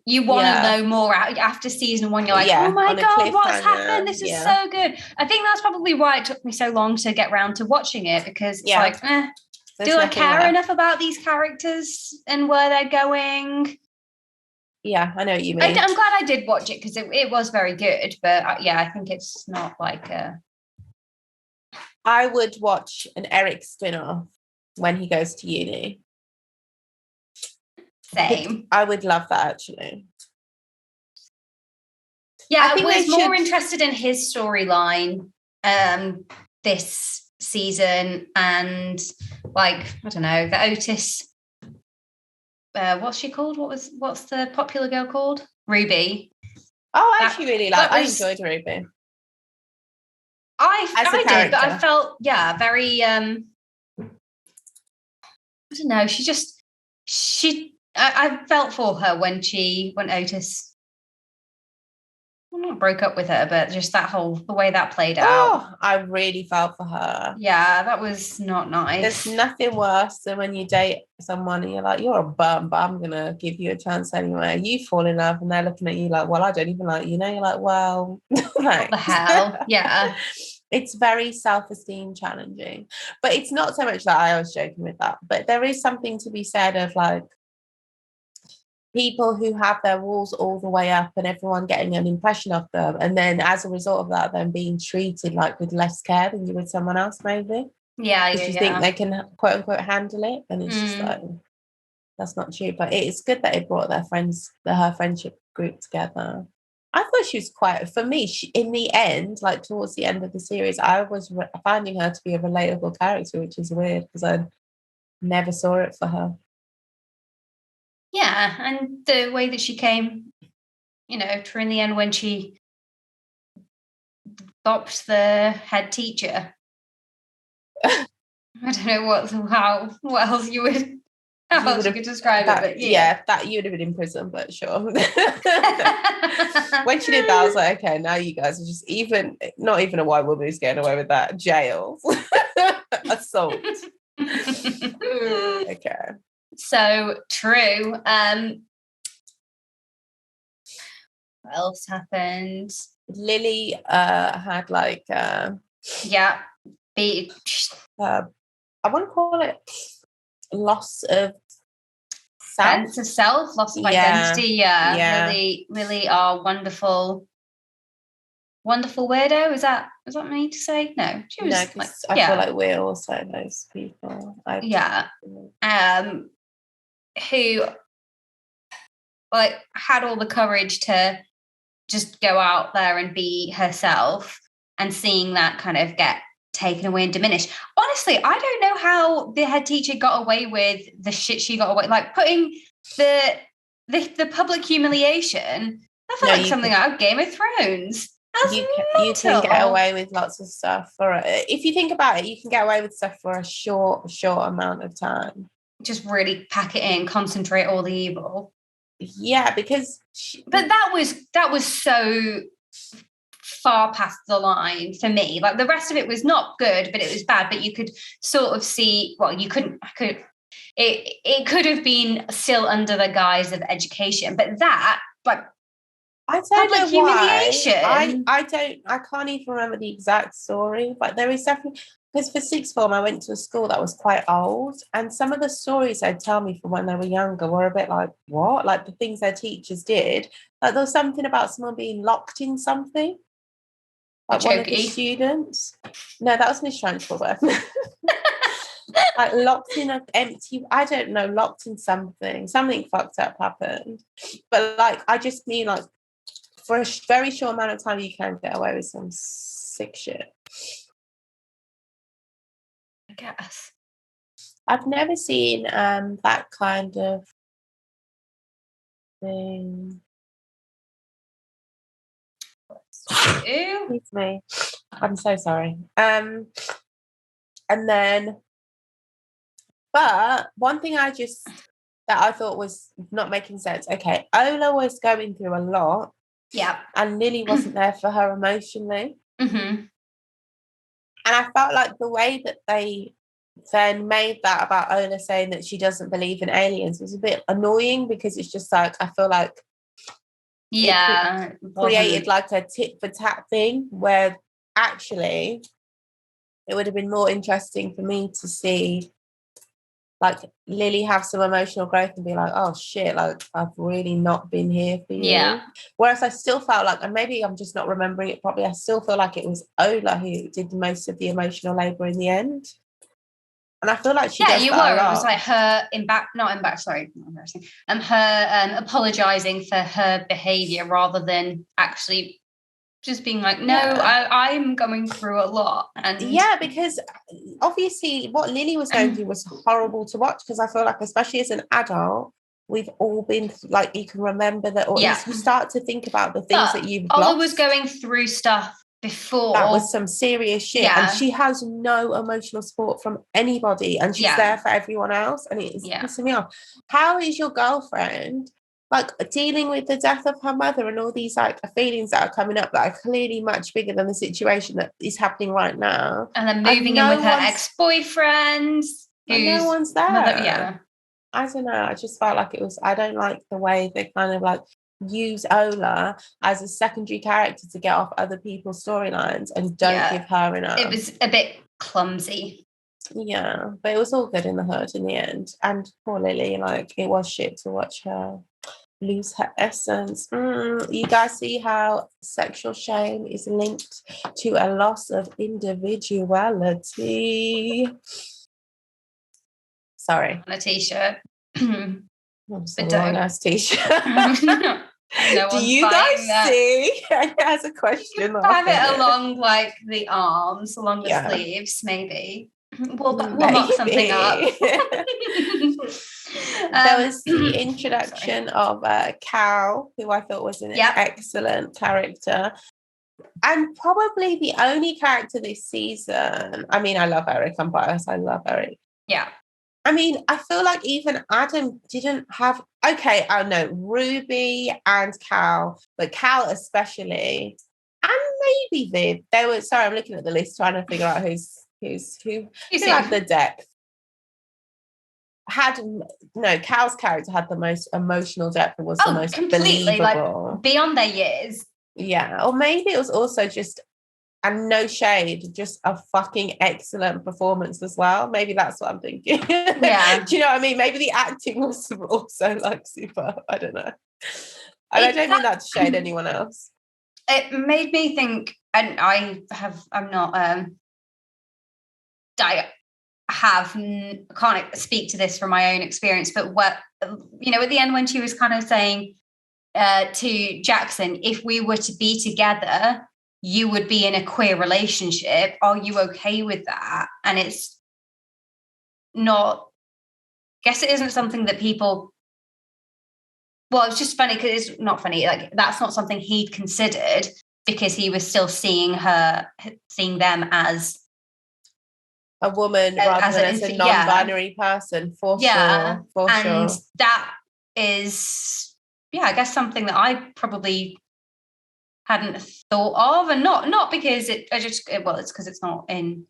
You want to know more after season 1. You're like, oh my God, what's happened? This is so good. I think that's probably why it took me so long to get around to watching it, because it's like, do I care enough about these characters and where they're going? Yeah, I know what you mean. I'm glad I did watch it because it was very good. But I think it's not like a... I would watch an Eric spin-off when he goes to uni. Same. I would love that, actually. Yeah, I was more interested in his storyline this season, and like, I don't know, the Otis. What's she called? What's the popular girl called? Ruby. Oh, I actually really like. I enjoyed Ruby. I did, but I felt very. I don't know. I felt for her when Otis. Well, not broke up with her, but just the way that played out. I really felt for her. Yeah, that was not nice. There's nothing worse than when you date someone and you're like, you're a bum, but I'm going to give you a chance anyway. You fall in love and they're looking at you like, well, I don't even like you. You're like, well, what the hell? Yeah. It's very self-esteem challenging. But it's not so much that I was joking with that. But there is something to be said of like, people who have their walls all the way up and everyone getting an impression of them, and then as a result of that then being treated like with less care than you would someone else maybe because you think they can quote unquote handle it, and it's just like, that's not true. But it's good that it brought her friendship group together. I thought she was for me, in the end, like towards the end of the series, I was finding her to be a relatable character, which is weird because I never saw it for her. Yeah, and the way that she came, in the end when she stopped the head teacher. I don't know what else you could describe it, but that you would have been in prison, but sure. When she did that, I was like, okay, now you guys are just not even a white woman who's getting away with that. Jail. Assault. Okay. So true. What else happened? Lily had like I want to call it loss of sense of self, loss of identity. Really, really are wonderful weirdo. Is that me to say? No, she was. No, I feel like we're also those people. Who like had all the courage to just go out there and be herself, and seeing that kind of get taken away and diminished. Honestly, I don't know how the head teacher got away with the shit she got away, like putting the public humiliation. I feel like something out of Game of Thrones. You can get away with lots of stuff if you think about it, you can get away with stuff for a short amount of time. Just really pack it in, concentrate all the evil. Yeah, because but that was so far past the line for me. Like the rest of it was not good, but it was bad. But you could sort of see, well, you couldn't. It could have been still under the guise of education, but that, like, I don't know humiliation. I can't even remember the exact story, but there is definitely, because for sixth form I went to a school that was quite old, and some of the stories they'd tell me from when they were younger were a bit like, what? Like the things their teachers did. Like there was something about someone being locked in something. Like one of the students. No, that was Miss Transformer. Like locked in an empty, I don't know, locked in something. Something fucked up happened. But like, I just mean like, for a very short amount of time, you can get away with some sick shit. I guess. I've never seen that kind of thing. Excuse me. I'm so sorry. And then, but one thing that I thought was not making sense. Okay, Ola was going through a lot. Yeah. And Lily wasn't there for her emotionally. Mm-hmm. And I felt like the way that they then made that about Ola saying that she doesn't believe in aliens was a bit annoying, because it's just like, I feel like it created like a tit for tat thing, where actually it would have been more interesting for me to see like Lily have some emotional growth and be like, oh shit, like I've really not been here for you. Yeah. Whereas I still felt like, and maybe I'm just not remembering it properly, I still feel like it was Ola who did most of the emotional labour in the end. And I feel like she does that a lot. It was like her her apologising for her behaviour rather than actually just being like, no, I'm going through a lot. And yeah, because obviously what Lily was going through was horrible to watch, because I feel like, especially as an adult, we've all been like, you can remember that, or you start to think about the things that you've Ola lost. was going through stuff before. That was some serious shit. And she has no emotional support from anybody, and she's there for everyone else, and it's pissing me off. How is your girlfriend like dealing with the death of her mother and all these like feelings that are coming up that are clearly much bigger than the situation that is happening right now, and then moving in with her ex-boyfriend and no one's there? Mother, I don't know, I just felt like I don't like the way they kind of like use Ola as a secondary character to get off other people's storylines and don't give her enough. It was a bit clumsy. Yeah, but it was all good in the hood in the end. And poor Lily, like, it was shit to watch her lose her essence. You guys see how sexual shame is linked to a loss of individuality. Sorry. On a t-shirt. That's a long ass t-shirt. No do you guys see? It has a question. Have it along like the arms, along the sleeves, maybe. We'll mock something up. There was the introduction of Cal, who I thought was an excellent character. And probably the only character this season. I mean, I love Eric. I'm biased. I love Eric. Yeah. I mean, I feel like even Adam didn't have... Okay, I know Ruby and Cal, but Cal especially, and maybe Viv. They were... Sorry, I'm looking at the list trying to figure out who had the depth. Cal's character had the most emotional depth and was the most completely believable. like beyond their years. Yeah, or maybe it was also just, and no shade, just a fucking excellent performance as well. Maybe that's what I'm thinking. Yeah. Do you know what I mean? Maybe the acting was also like super. I don't know. And I don't mean that to shade anyone else. It made me think, and I can't speak to this from my own experience, but what, you know, at the end when she was kind of saying to Jackson, if we were to be together, you would be in a queer relationship. Are you okay with that? And it's not, I guess it isn't something that people, well, it's just funny because it's not funny. Like, that's not something he'd considered because he was still seeing them as a woman rather than as a non-binary person, for sure. And that is, I guess something that I probably hadn't thought of, and not because it's because it's not in.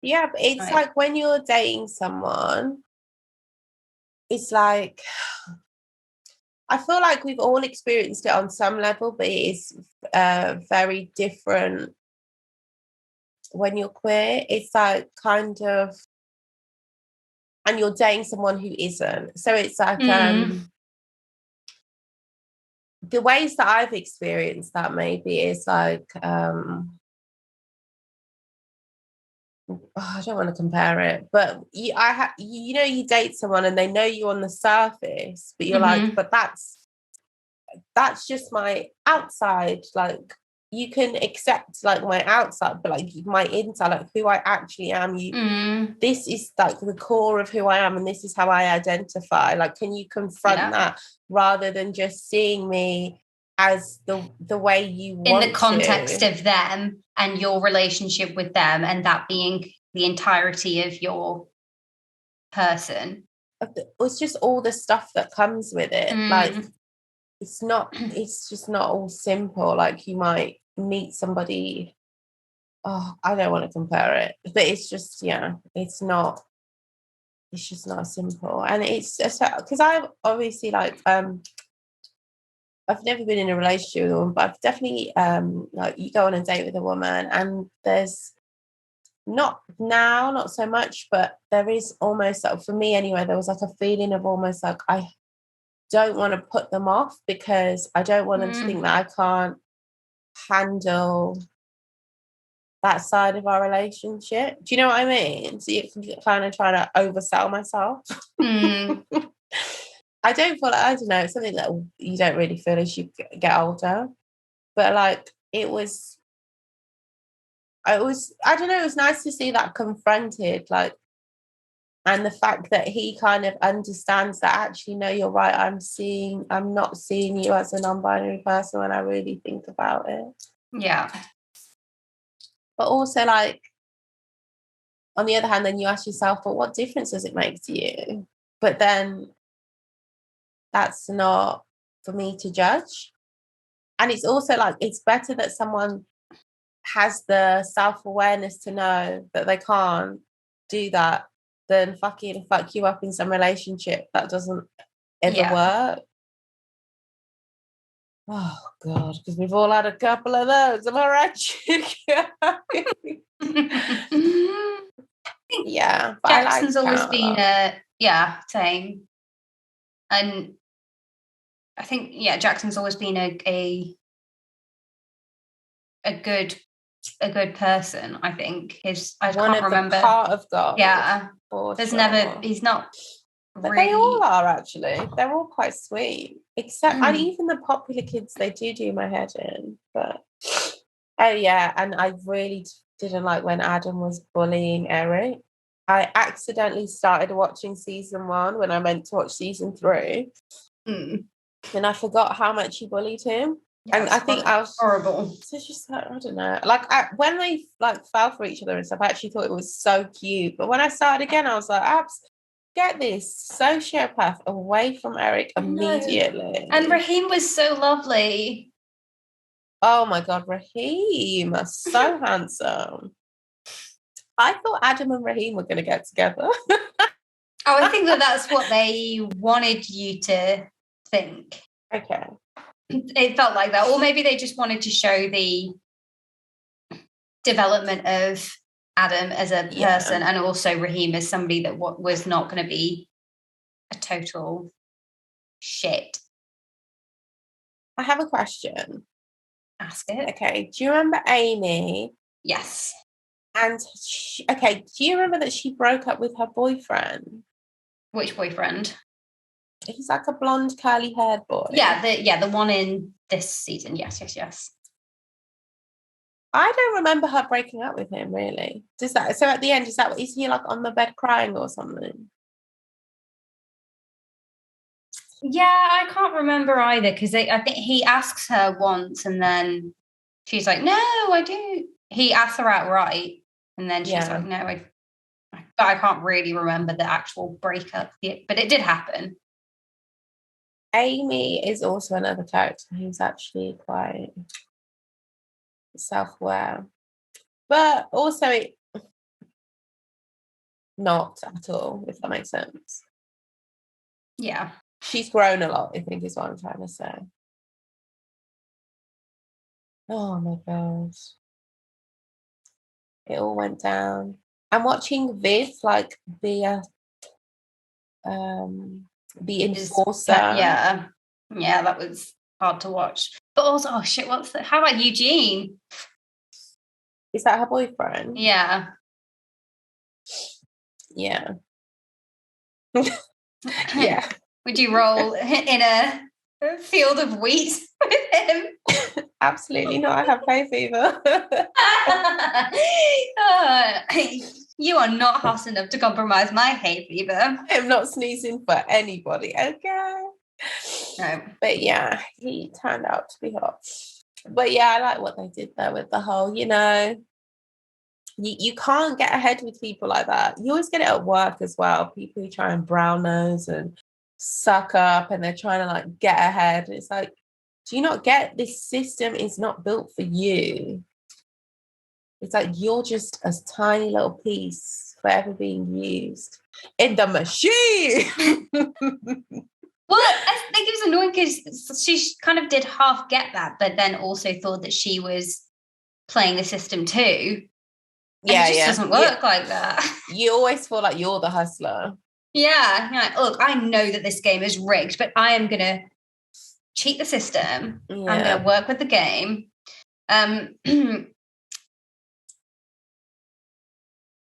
Yeah, but it's like when you're dating someone, it's like, I feel like we've all experienced it on some level, but it is very different when you're queer. It's like kind of, and you're dating someone who isn't. So it's like the ways that I've experienced that maybe is like I don't want to compare it, but you date someone and they know you on the surface, but you're like, but that's just my outside. Like, you can accept like my outside, but like my inside, like who I actually am, this is like the core of who I am, and this is how I identify. Like, can you confront that rather than just seeing me as the way you want in the context of them and your relationship with them, and that being the entirety of your person? It's just all the stuff that comes with it. Like, it's just not all simple. Like, you might meet somebody, I don't want to compare it, but it's just, it's just not simple. And it's just because I've obviously like I've never been in a relationship with a woman, but I've definitely like, you go on a date with a woman and there's not so much, but there is almost, like, for me anyway, there was like a feeling of almost like I don't want to put them off because I don't want them to think that I can't handle that side of our relationship. Do you know what I mean? So you can kind of try to oversell myself. I don't feel like, I don't know, it's something that you don't really feel as you get older. But like, it was, I don't know, it was nice to see that confronted, like, And the fact that he kind of understands that, actually, no, you're right, I'm not seeing you as a non-binary person when I really think about it. Yeah. But also, like, on the other hand, then you ask yourself, well, what difference does it make to you? But then that's not for me to judge. And it's also like, it's better that someone has the self-awareness to know that they can't do that than fuck you up in some relationship that doesn't ever work. Oh God, because we've all had a couple of those. Am I right? Yeah, but Jackson's I like always been same. And I think Jackson's always been a good person. I think I can't remember. Part of God. Yeah, there's never. He's not. But really... they all are, actually. They're all quite sweet. Except, and even the popular kids, they do my head in. But and I really didn't like when Adam was bullying Eric. I accidentally started watching season 1 when I meant to watch season 3. And I forgot how much he bullied him. Yeah, and I think I was horrible. So it's just like, I don't know. Like when they like fell for each other and stuff, I actually thought it was so cute. But when I started again, I was like, get this sociopath away from Eric immediately. And Raheem was so lovely. Oh my God, Raheem, so handsome. I thought Adam and Raheem were going to get together. I think that's what they wanted you to think. Okay. It felt like that. Or maybe they just wanted to show the development of Adam as a person and also Raheem as somebody that was not going to be a total shit. I have a question. Ask it. Okay. Do you remember Amy? Yes. And do you remember that she broke up with her boyfriend? Which boyfriend? He's like a blonde, curly-haired boy. Yeah, the one in this season. Yes. I don't remember her breaking up with him, really. So at the end, is he like on the bed crying or something? Yeah, I can't remember either, because I think he asks her once and then she's like, no, I do. He asks her outright and then she's like, no, but I can't really remember the actual breakup, but it did happen. Amy is also another character who's actually quite self-aware, but also not at all, if that makes sense. Yeah. She's grown a lot, I think is what I'm trying to say. Oh my God. It all went down. I'm watching Viv, like the enforcer. Yeah, that was hard to watch. But also, oh shit, how about Eugene? Is that her boyfriend? Yeah. Yeah. Yeah. Would you roll in a field of wheat with him? Absolutely not. I have hay fever. You are not hot enough to compromise my hay fever. I am not sneezing for anybody, okay? No. But yeah, he turned out to be hot. But yeah, I like what they did there with the whole, you can't get ahead with people like that. You always get it at work as well. People who try and brown nose and suck up and they're trying to like get ahead. It's like, do you not get this system is not built for you? It's like you're just a tiny little piece forever being used in the machine. Well, I think it was annoying because she kind of did half get that, but then also thought that she was playing the system too. Yeah, it just doesn't work like that. You always feel like you're the hustler. Yeah, you're like, look, I know that this game is rigged, but I am going to cheat the system. Yeah. I'm going to work with the game.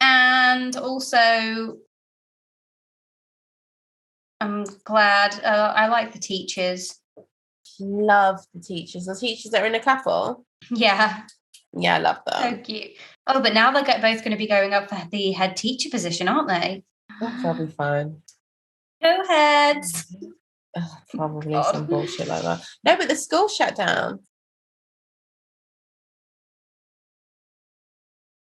And also, I'm glad. I like the teachers. Love the teachers. The teachers that are in a couple. Yeah. Yeah, I love them. So cute. Oh, but now they're both going to be going up for the head teacher position, aren't they? That'll be fine. Go ahead. Probably some bullshit like that. No, but the school shut down.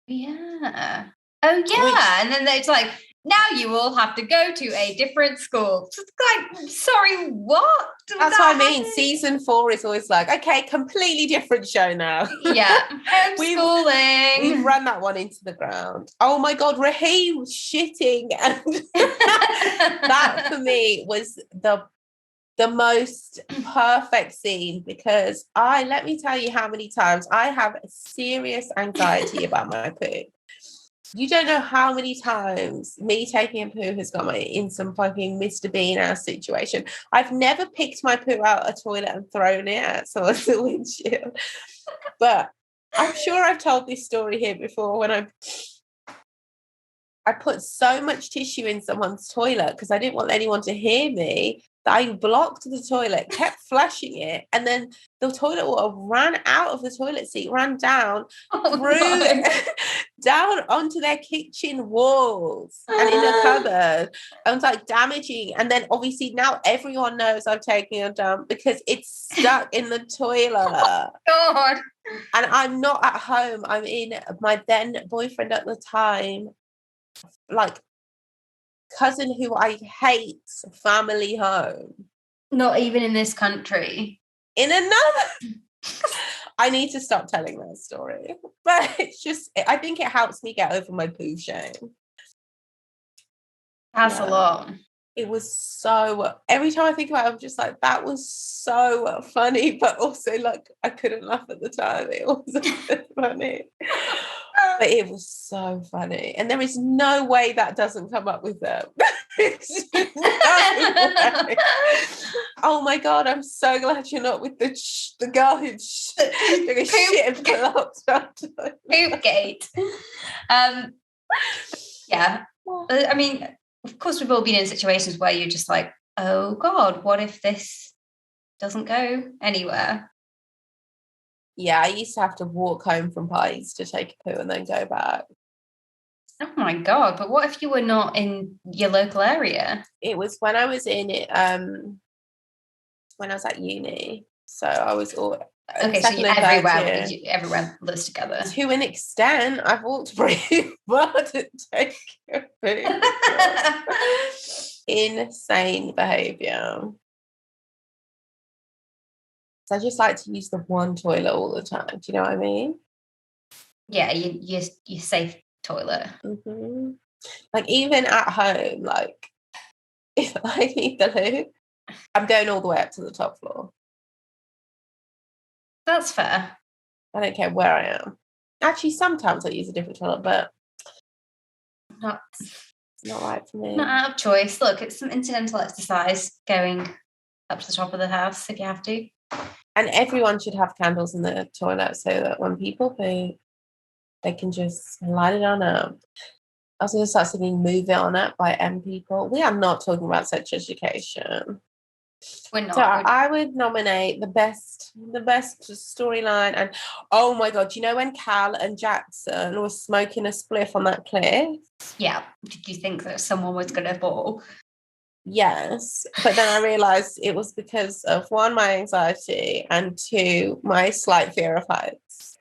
Yeah. Oh, yeah. And then it's like, now you all have to go to a different school. It's like, sorry, what? That's what I mean. Season 4 is always like, okay, completely different show now. Yeah. Homeschooling. We've run that one into the ground. Oh my God, Raheem shitting. And that for me was the most perfect scene, because let me tell you how many times I have serious anxiety about my poo. You don't know how many times me taking a poo has got me in some fucking Mr. Bean ass situation. I've never picked my poo out of a toilet and thrown it at someone's windshield. But I'm sure I've told this story here before, when I put so much tissue in someone's toilet because I didn't want anyone to hear me, that I blocked the toilet, kept flushing it, and then the toilet water ran out of the toilet seat, ran down, down onto their kitchen walls and in a cupboard. I was like damaging. And then obviously now everyone knows I'm taking a dump because it's stuck in the toilet. Oh, God. And I'm not at home. I'm in my then boyfriend at the time, like, cousin who I hate, family home. Not even in this country. In another. I need to stop telling that story. But it's just, I think it helps me get over my poo shame. That's a lot. It was so, every time I think about it, I'm just like, that was so funny, but also like I couldn't laugh at the time. It wasn't funny. But it was so funny. And there is no way that doesn't come up with them. No. Oh my God, I'm so glad you're not with the girl who's doing a shit and blocked up. Poopgate. Yeah. I mean, of course, we've all been in situations where you're just like, oh God, what if this doesn't go anywhere? Yeah, I used to have to walk home from parties to take a poo and then go back. Oh my God, but what if you were not in your local area? It was when I was in it, when I was at uni. So I was all... Okay, so everywhere lives together. To an extent, I've walked pretty far to take a poo. Insane behaviour. So I just like to use the one toilet all the time. Do you know what I mean? Yeah, you safe toilet. Mm-hmm. Like even at home, like if I need the loo, I'm going all the way up to the top floor. That's fair. I don't care where I am. Actually, sometimes I use a different toilet, but it's not right for me. Not out of choice. Look, it's some incidental exercise going up to the top of the house if you have to. And everyone should have candles in the toilet so that when people poo, they can just light it on up. I was going to start singing Move It On Up by M People. We are not talking about sex education. We're not. So I would nominate the best storyline. And oh my God, you know when Cal and Jackson were smoking a spliff on that cliff? Yeah. Did you think that someone was going to fall? Yes. But then I realised it was because of, one, my anxiety, and two, my slight fear of heights.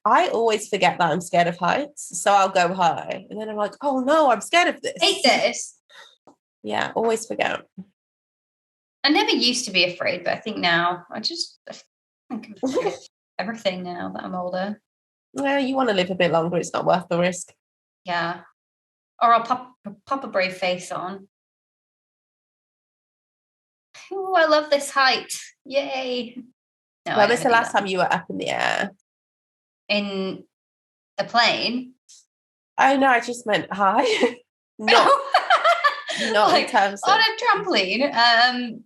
I always forget that I'm scared of heights, so I'll go high. And then I'm like, oh no, I'm scared of this. Hate this. Yeah, always forget. I never used to be afraid, but I think now I think I'm afraid of everything now that I'm older. Yeah, you want to live a bit longer. It's not worth the risk. Yeah. Or I'll pop a brave face on. Oh, I love this height. Yay. No, when was the last time you were up in the air? In a plane? Oh, no, I just meant high. Not like, in terms of... On a trampoline.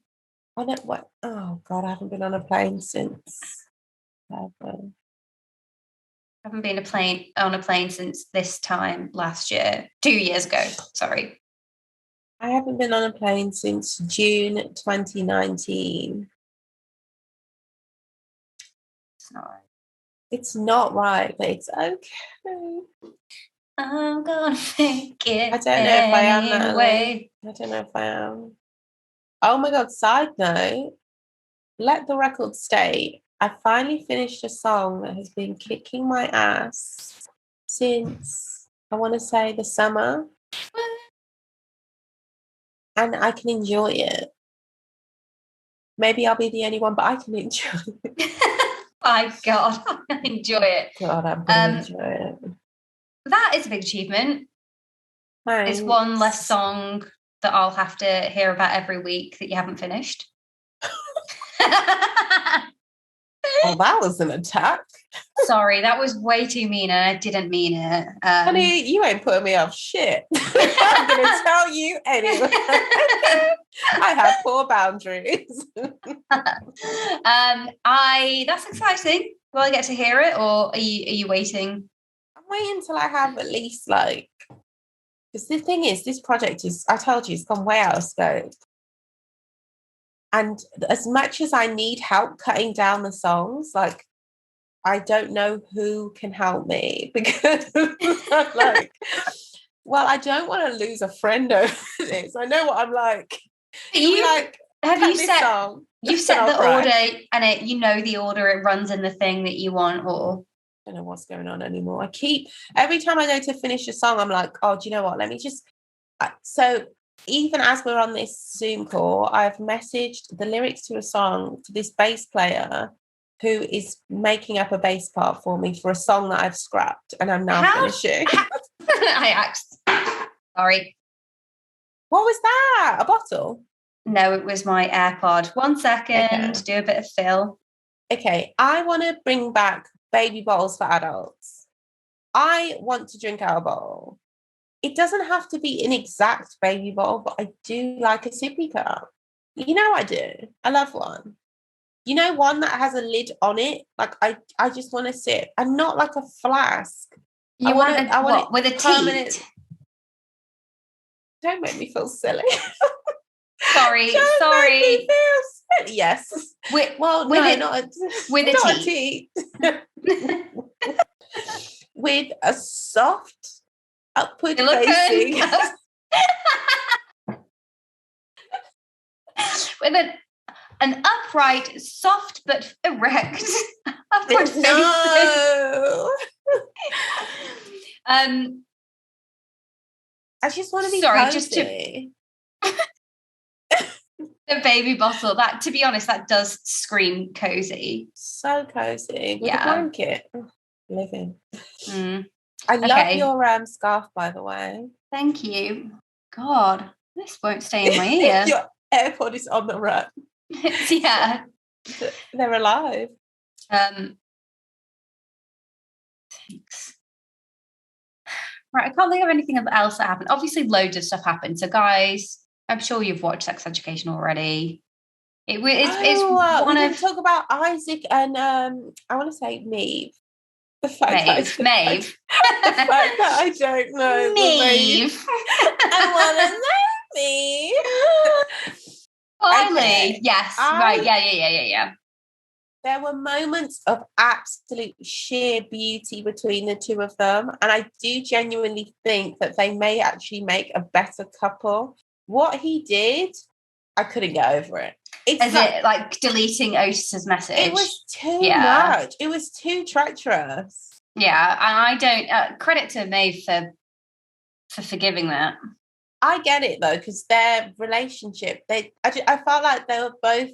What? Oh, God, I haven't been on a plane since... I haven't been on a plane since this time last year. 2 years ago, sorry. I haven't been on a plane since June 2019. It's not right. It's not right, but it's okay. I'm gonna make it. I don't know if I am, anyway. I don't know if I am. Oh my God, side note, let the record state, I finally finished a song that has been kicking my ass since, I want to say, the summer. And I can enjoy it. Maybe I'll be the only one, but I can enjoy it. My God, I enjoy it. God, I'm going to enjoy it. That is a big achievement. Thanks. It's one less song that I'll have to hear about every week that you haven't finished. Oh, that was an attack. Sorry, that was way too mean and I didn't mean it. Honey, you ain't putting me off shit. I'm going to tell you anyway. I have poor boundaries. That's exciting. Will I get to hear it, or are you waiting? I'm waiting until I have at least because the thing is, this project is, I told you, it's gone way out of scope. And as much as I need help cutting down the songs, I don't know who can help me, because I'm like, well, I don't want to lose a friend over this. I know what I'm like. Have you set song, you've set the order, and you know the order it runs in the thing that you want, or I don't know what's going on anymore. Every time I go to finish a song, I'm like, oh, do you know what? Let me just. So even as we're on this Zoom call, I've messaged the lyrics to a song to this bass player who is making up a bass part for me for a song that I've scrapped, and I'm now finishing. I asked. Sorry. What was that? A bottle? No, it was my AirPod. 1 second, Okay. do a bit of fill. Okay, I want to bring back baby bottles for adults. I want to drink out of a bottle. It doesn't have to be an exact baby bottle, but I do like a sippy cup. You know I do. I love one. You know, one that has a lid on it. I just want to sip. And not like a flask. I want it with a permanent... teat. Don't make me feel silly. Sorry. Make me feel silly. Yes. Not a teat. With a soft, upward facing. With an upright, soft but erect upward facing. No. I just want to be cozy. The baby bottle, that, to be honest, that does scream cozy. So cozy. With a blanket. Living. I love your scarf, by the way. Thank you. God, this won't stay in my ear. Your AirPod is on the run. Yeah. They're alive. Thanks. Right, I can't think of anything else that happened. Obviously, loads of stuff happened. So, guys, I'm sure you've watched Sex Education already. It's one of talk about Isaac and I want to say Maeve. The fact Maeve. The fact that I don't know Maeve. I want to know Maeve. Finally, okay. Yes, right, yeah. There were moments of absolute sheer beauty between the two of them, and I do genuinely think that they may actually make a better couple. What he did, I couldn't get over it. It like deleting Otis's message? It was too much. It was too treacherous. Yeah, and I don't credit to Maeve for forgiving that. I get it though, because their relationship, I felt like they were both.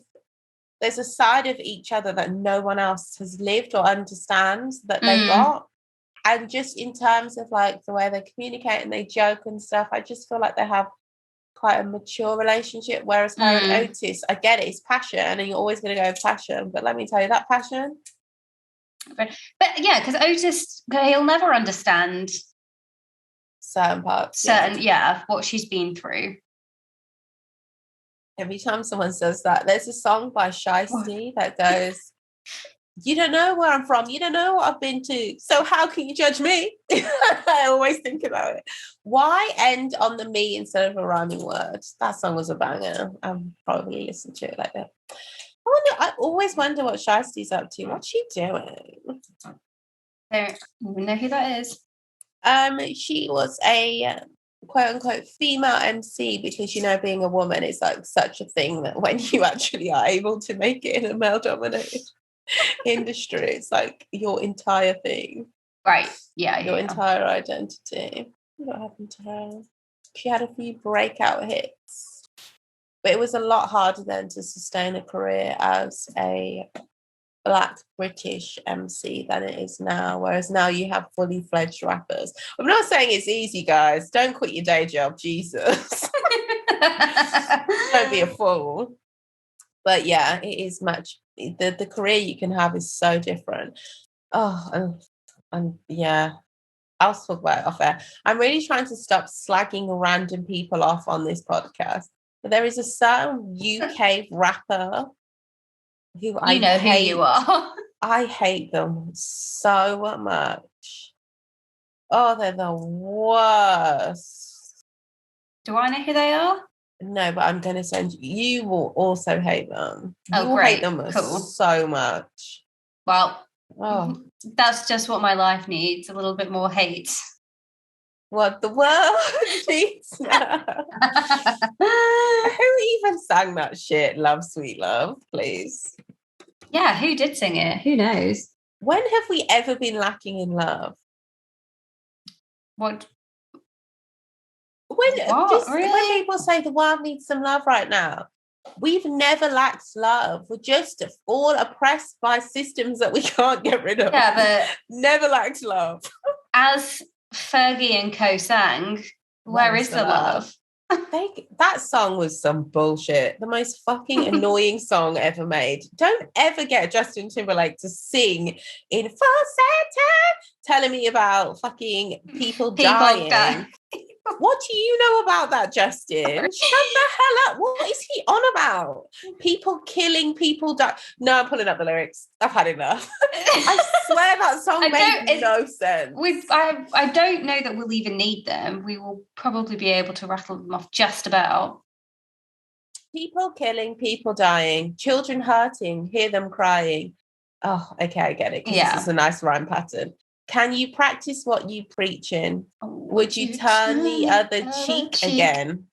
There's a side of each other that no one else has lived or understands that they got. And just in terms of like the way they communicate and they joke and stuff, I just feel like they have quite a mature relationship. Whereas her and Otis, I get it, it's passion and you're always going to go with passion. But let me tell you, that passion. But yeah, because Otis, he'll never understand certain parts. What she's been through. Every time someone says that, there's a song by Shiesty that goes, you don't know where I'm from, you don't know what I've been to, so how can you judge me? I always think about it. Why end on the me instead of a rhyming word? That song was a banger. I'll probably listen to it like that. I always wonder what Shiesty's up to. What's she doing? I don't even know who that is. She was a quote unquote female MC because, you know, being a woman is like such a thing that when you actually are able to make it in a male dominated industry, it's like your entire thing. Right. Yeah. Your entire identity. What happened to her? She had a few breakout hits, but it was a lot harder then to sustain a career as a Black British MC than it is now, whereas now you have fully fledged rappers. I'm not saying it's easy, guys. Don't quit your day job, Jesus. Don't be a fool. But yeah, it is much, the career you can have is so different. Oh, and yeah, I'll talk about it off air. I'm really trying to stop slagging random people off on this podcast, but there is a certain UK rapper who I hate. Who you are. I hate them so much. Oh, they're the worst. Do I know who they are? No, but I'm going to send you. You will also hate them. You will great. hate them Cool. so much. Well, that's just what my life needs, a little bit more hate. What the world needs now. Who even sang that shit? Love, Sweet Love, please. Yeah, who did sing it? Who knows? When have we ever been lacking in love? What? When Really? people say the world needs some love right now, we've never lacked love. We're just all oppressed by systems that we can't get rid of. Yeah, but never lacked love. As Fergie and co sang, where is the love? That song was some bullshit. The most fucking annoying song ever made. Don't ever get Justin Timberlake to sing in falsetto telling me about fucking people dying. What do you know about that, Justin? Shut the hell up. What is he on about? People killing, people die. No, I'm pulling up the lyrics. I've had enough. I swear that song made no sense. I don't know that we'll even need them. We will probably be able to rattle them off just about. People killing, people dying, children hurting, hear them crying. Oh, okay, I get it. Because this is a nice rhyme pattern. Can you practice what you preach in? Would you turn the other cheek again?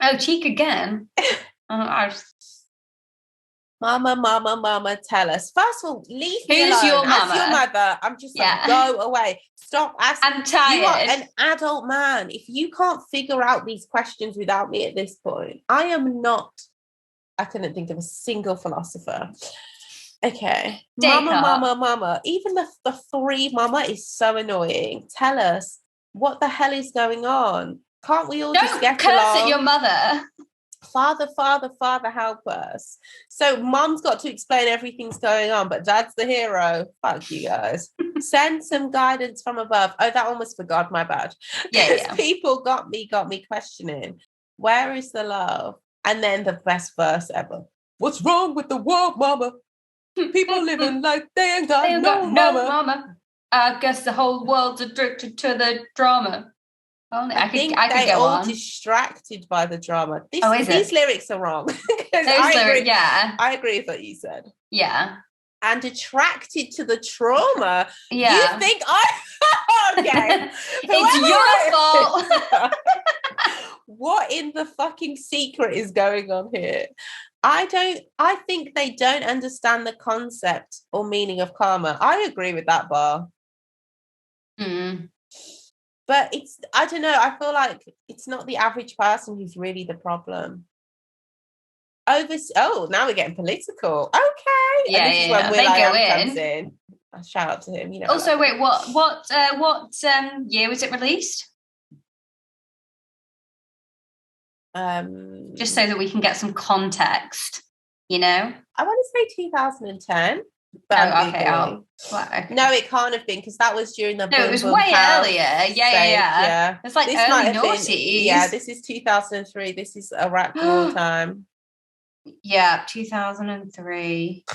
Oh, cheek again? Mama, mama, mama, tell us. First of all, leave me alone. Who's your mama? As your mother, I'm just like, go away. Stop asking. I'm tired. You are an adult man. If you can't figure out these questions without me at this point, I couldn't think of a single philosopher. Okay. Mama. Even the three mama is so annoying. Tell us what the hell is going on. Can't we all just get along? Don't curse at your mother. Father, help us. So mom's got to explain everything's going on, but dad's the hero. Fuck you guys. Send some guidance from above. Oh, that one was for God, my bad. Yeah. People got me questioning. Where is the love? And then the best verse ever. What's wrong with the world, mama? People living like they ain't got no mama. I guess the whole world's addicted to the drama. I think they're all distracted by the drama. These lyrics are wrong. I agree with what you said. Yeah. And attracted to the trauma. Yeah. You think okay. It's your fault. What in the fucking secret is going on here? I think they don't understand the concept or meaning of karma. I agree with that bar. But I don't know, I feel like it's not the average person who's really the problem. Now we're getting political. Okay. Yeah, and this is when will.i.am comes in. I'll shout out to him. Also, wait, what year was it released? Just so that we can get some context, I want to say 2010. Okay. No, it can't have been because that was during the. No, it was way earlier. Yeah. It's like this early noughties. Yeah, this is 2003. This is Iraq war time. Yeah, 2003.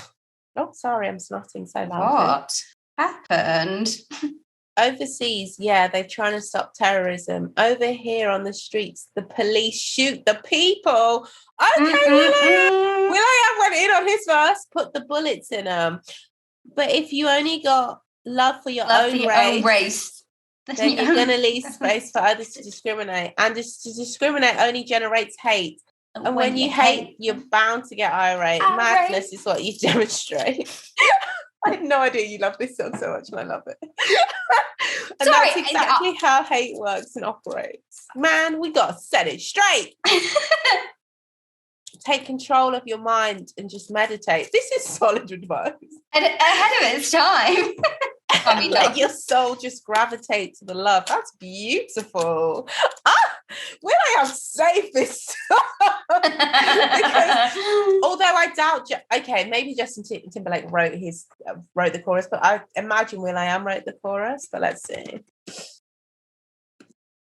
Oh, sorry, I'm snotting so loud. What happened? Overseas, they're trying to stop terrorism. Over here on the streets, the police shoot the people. Okay, will.i.am went in on his verse, put the bullets in them. But if you only got love for your own race, then you're going to leave space for others to discriminate. And to discriminate only generates hate. And when you hate, you're bound to get irate. Madness is what you demonstrate. I had no idea you love this song so much, and I love it. And that's exactly how hate works and operates. Man, we got to set it straight. Take control of your mind and just meditate. This is solid advice. And ahead of its time. I mean, let your soul just gravitate to the love. That's beautiful. Will I have saved this? Because although I doubt, maybe Justin Timberlake wrote the chorus, but I imagine will.i.am wrote the chorus. But let's see.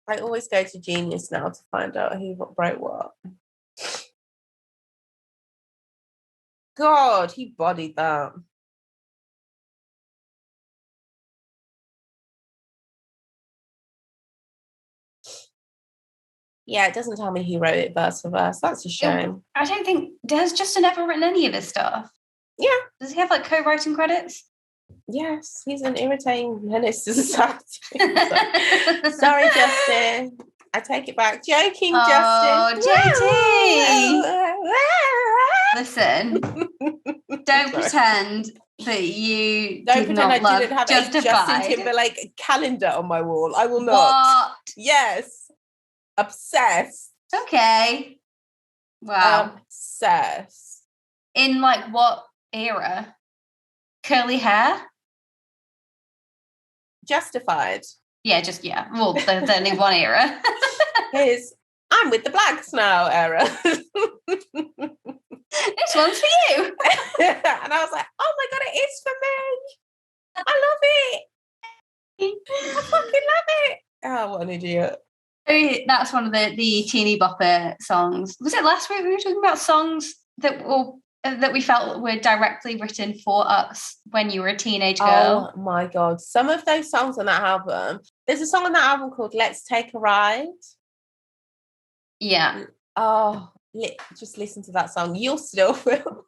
I always go to Genius now to find out who wrote what. God, he bodied that. Yeah, it doesn't tell me he wrote it verse for verse. That's a shame. I don't think... Has Justin ever written any of his stuff? Yeah. Does he have, like, co-writing credits? Yes, he's an irritating menace to society. Sorry, Justin. I take it back. Joking, Justin. JT! Listen, don't pretend that you don't pretend I didn't have Justified. A Justin Timberlake calendar on my wall. I will not. What? Yes. Obsessed. Okay. Wow. Obsessed. In like what era? Curly hair? Justified. Yeah, well, there's only one era. His I'm with the blacks now era. This one's for you. And I was like, oh my God, it is for me. I love it. I fucking love it. Oh, what an idiot. That's one of the teeny bopper songs. Was it last week we were talking about songs that we felt were directly written for us when you were a teenage girl? Oh my God. Some of those songs on that album. There's a song on that album called Let's Take a Ride. Yeah. Oh, just listen to that song. You'll still feel.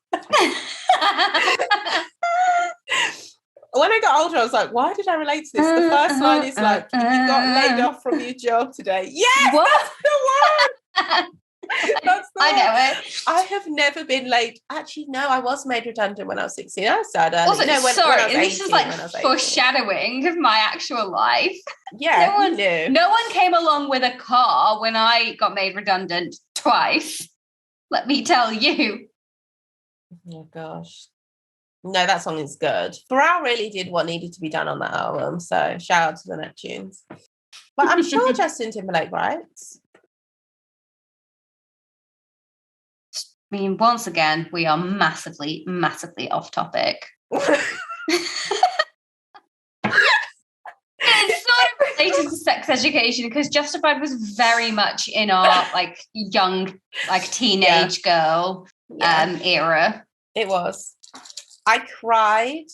When I got older, I was like, why did I relate to this? The first line is like, you got laid off from your job today. Yes, what? That's the one. That's the I one. know it. I have never been laid. Actually, no, I was made redundant when I was 16. I was sad. Also, when I was sorry, 18, this is like foreshadowing of my actual life. Yeah, no one came along with a car when I got made redundant twice. Let me tell you. Oh gosh. No, that song is good. Pharrell really did what needed to be done on that album. So shout out to the Neptunes. But I'm sure Justin Timberlake writes. I mean, once again, we are massively, massively off topic. It's sort of related to sex education because Justified was very much in our like young, like teenage girl era. It was. I cried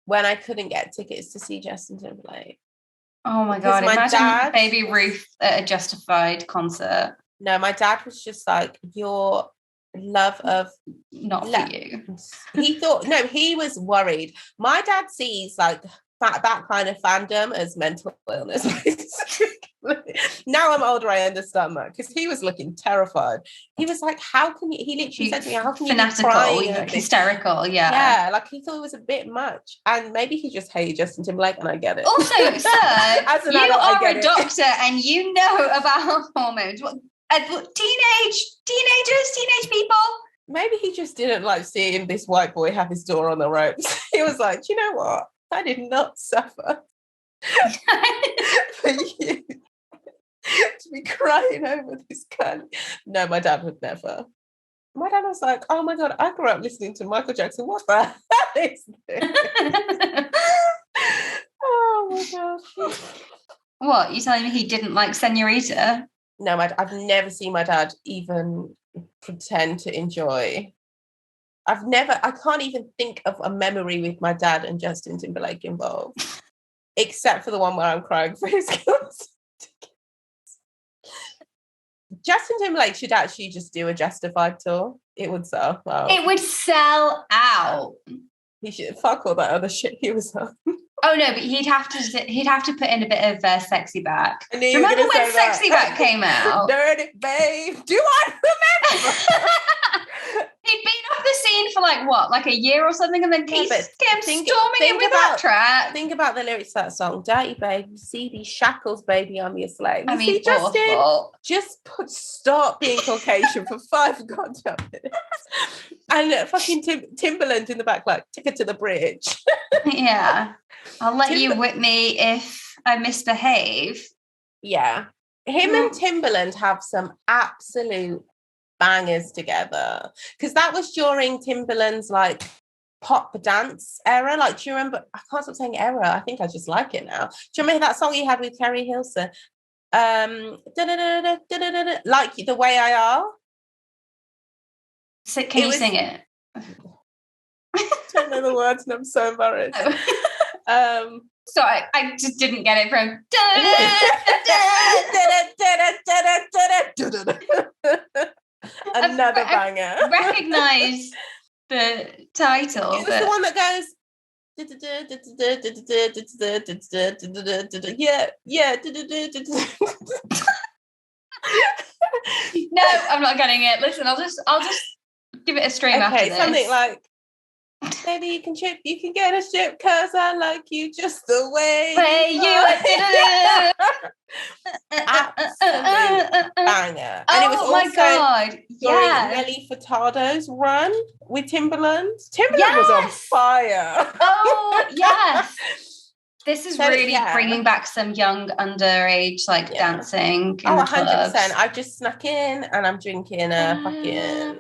when I couldn't get tickets to see Justin Timberlake. Oh my God, imagine Baby Ruth at a Justified concert. No, my dad was just like, your love of... Not for you. He thought... No, he was worried. My dad sees like that kind of fandom as mental illness. Now I'm older, I understand that because he was looking terrified. He was like, "How can you?" He literally said to me, "How can you be crying?" Hysterical, yeah, like he thought it was a bit much, and maybe he just hated Justin Timberlake, and I get it. Also, sir, you are a doctor, and you know about hormones. Teenage people. Maybe he just didn't like seeing this white boy have his door on the ropes. He was like, "You know what? I did not suffer for you." To be crying over this cunt. No, my dad would never. My dad was like, oh my God, I grew up listening to Michael Jackson. What the hell is this? Oh my gosh. What, you telling me he didn't like Senorita? No, I've never seen my dad even pretend to enjoy. I can't even think of a memory with my dad and Justin Timberlake involved. Except for the one where I'm crying for his concert. Justin Timberlake should actually just do a Justified tour. It would sell. Well, it would sell out. He should fuck all that other shit he was on. Oh no, but he'd have to put in a bit of sexy back. I knew you were Remember gonna when say that. Sexy Back came out? Dirty babe. Do I remember? He'd been off the scene for like a year or something, and then came storming in with that track. Think about the lyrics to that song. Dirty babe, you see these shackles, baby, I'm your slave. I mean, Justin, just stop being Caucasian for 5 goddamn minutes. And fucking Timberland in the back, like, take it to the bridge. Yeah. I'll let you whip me if I misbehave. Yeah. Him and Timberland have some absolute bangers together. Because that was during Timberland's, like, pop dance era. Like, do you remember? I can't stop saying era. I think I just like it now. Do you remember that song he had with Carrie Hilson? Like the Way I Are. So can you sing it? I don't know the words and I'm so embarrassed. So I just didn't get it from another banger. I recognize the title. It was the one that goes yeah. No, I'm not getting it. Listen, I'll just give it a stream after this. Something like, maybe you can get a ship because I like you just the way you are. Absolute banger. And it was also during Nelly Furtado's run with Timberland. Timberland was on fire. Oh, yes. This is really bringing back some young underage dancing in the 100%. Clubs. I've just snuck in and I'm drinking a fucking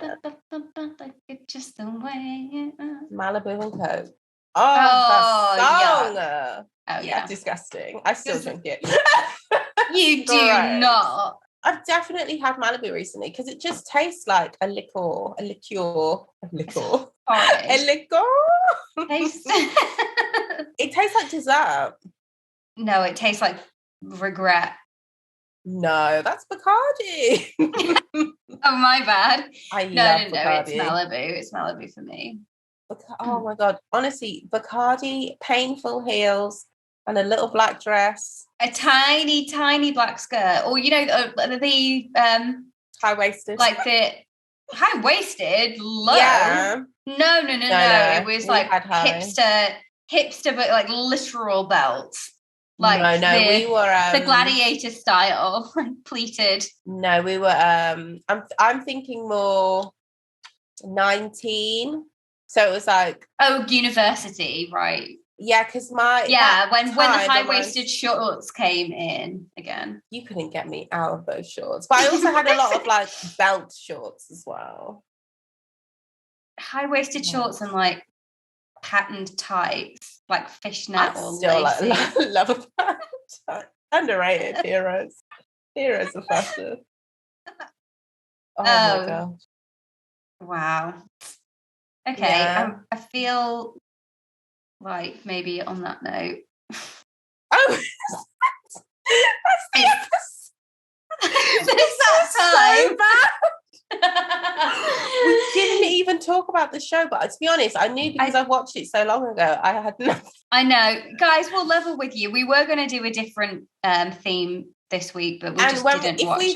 just the way Malibu and Coke. Oh, that song. Yeah. Oh yeah, disgusting. I still drink it. You do not. I've definitely had Malibu recently because it just tastes like a liqueur. It tastes like dessert. No, it tastes like regret. No, that's Bacardi. Oh, my bad. No, it's Malibu. It's Malibu for me. Oh my God. Honestly, Bacardi, painful heels, and a little black dress. A tiny, tiny black skirt. Or, the high-waisted. Like the high-waisted, low. Yeah. No. It was like hipster, but like literal belts. Like we were the gladiator style, like pleated. No, we were I'm thinking more 19. So it was like university, right? Yeah, because when the high-waisted shorts came in again. You couldn't get me out of those shorts. But I also had a lot of like belt shorts as well. High-waisted shorts and like patterned tights, like fishnet or still lacy. Love a patterned. Underrated heroes of fashion. Oh my God. Wow. Okay, yeah. I feel like maybe on that note. It's that time. So we didn't even talk about the show, but to be honest, I knew because I've watched it so long ago. I had nothing. I know, guys. We'll level with you. We were going to do a different theme this week, but we just didn't watch it.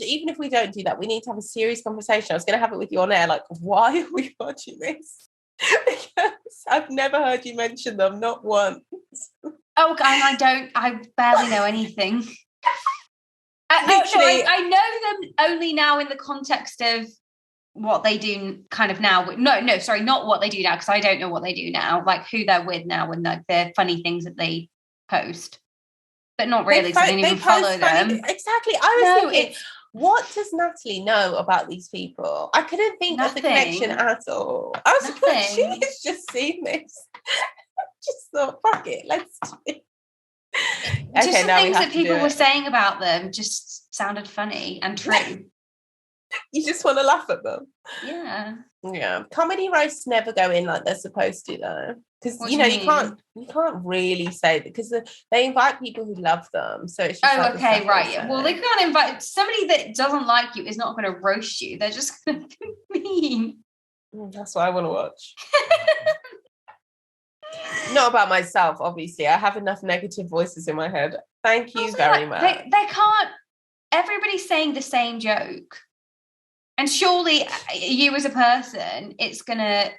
Even if we don't do that, we need to have a serious conversation. I was going to have it with you on air. Like, why are we watching this? Because I've never heard you mention them, not once. Oh, and I barely know anything. I know them only now in the context of what they do kind of now. No, sorry, not what they do now, because I don't know what they do now, like who they're with now and like the funny things that they post. But not really, because I don't even follow them. Exactly. I was thinking, what does Natalie know about these people? I couldn't think of the connection at all. I was like, she has just seen this. Just thought, fuck it, let's do it. Just the things that people were saying about them just sounded funny and true. You just want to laugh at them. Yeah. Comedy roasts never go in like they're supposed to, though, because you can't really say that, because they invite people who love them. So it's just okay, right. Well, they can't invite somebody that doesn't like you is not going to roast you. They're just going to be mean. That's what I want to watch. Not about myself, obviously. I have enough negative voices in my head. Thank you very much. They can't. Everybody's saying the same joke. And surely you as a person, it's going to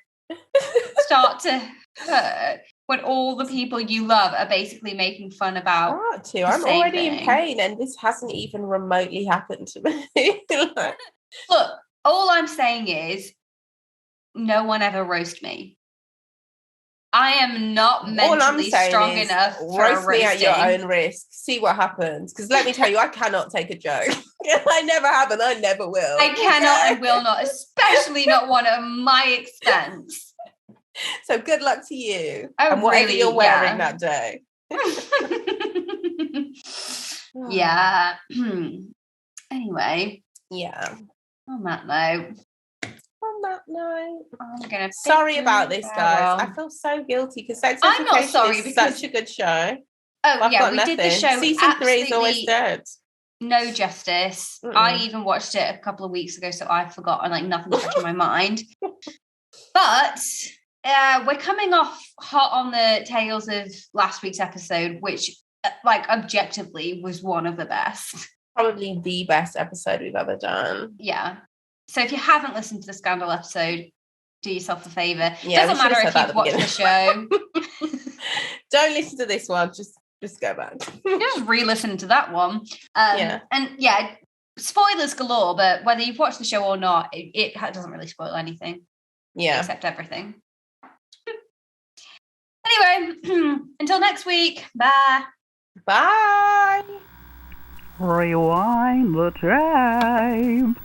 start to hurt when all the people you love are basically making fun about I'm already in pain and this hasn't even remotely happened to me. Look, all I'm saying is no one ever roast me. I am not mentally strong enough for roast me at your roasting. own risk. See what happens. Because let me tell you, I cannot take a joke. I never have and I never will. I cannot and will not, especially not one at my expense. So good luck to you. Oh, and whatever really, you're wearing that day. Yeah. Anyway. Yeah. On that note, I'm gonna. Sorry about this, guys. I feel so guilty because Sex Education I'm not sorry is because such a good show. Oh yeah, we did the show. Season 3 is always dead. No justice. I even watched it a couple of weeks ago, so I forgot and like nothing's fresh in my mind. But we're coming off hot on the tails of last week's episode, which like objectively was one of the best. Probably the best episode we've ever done. Yeah. So if you haven't listened to the Scandal episode, do yourself a favour. Yeah, doesn't matter if you've watched the show. Don't listen to this one. Just go back. Just re-listen to that one. And yeah, spoilers galore, but whether you've watched the show or not, it doesn't really spoil anything. Yeah. Except everything. Anyway, until next week. Bye. Bye. Rewind the tape.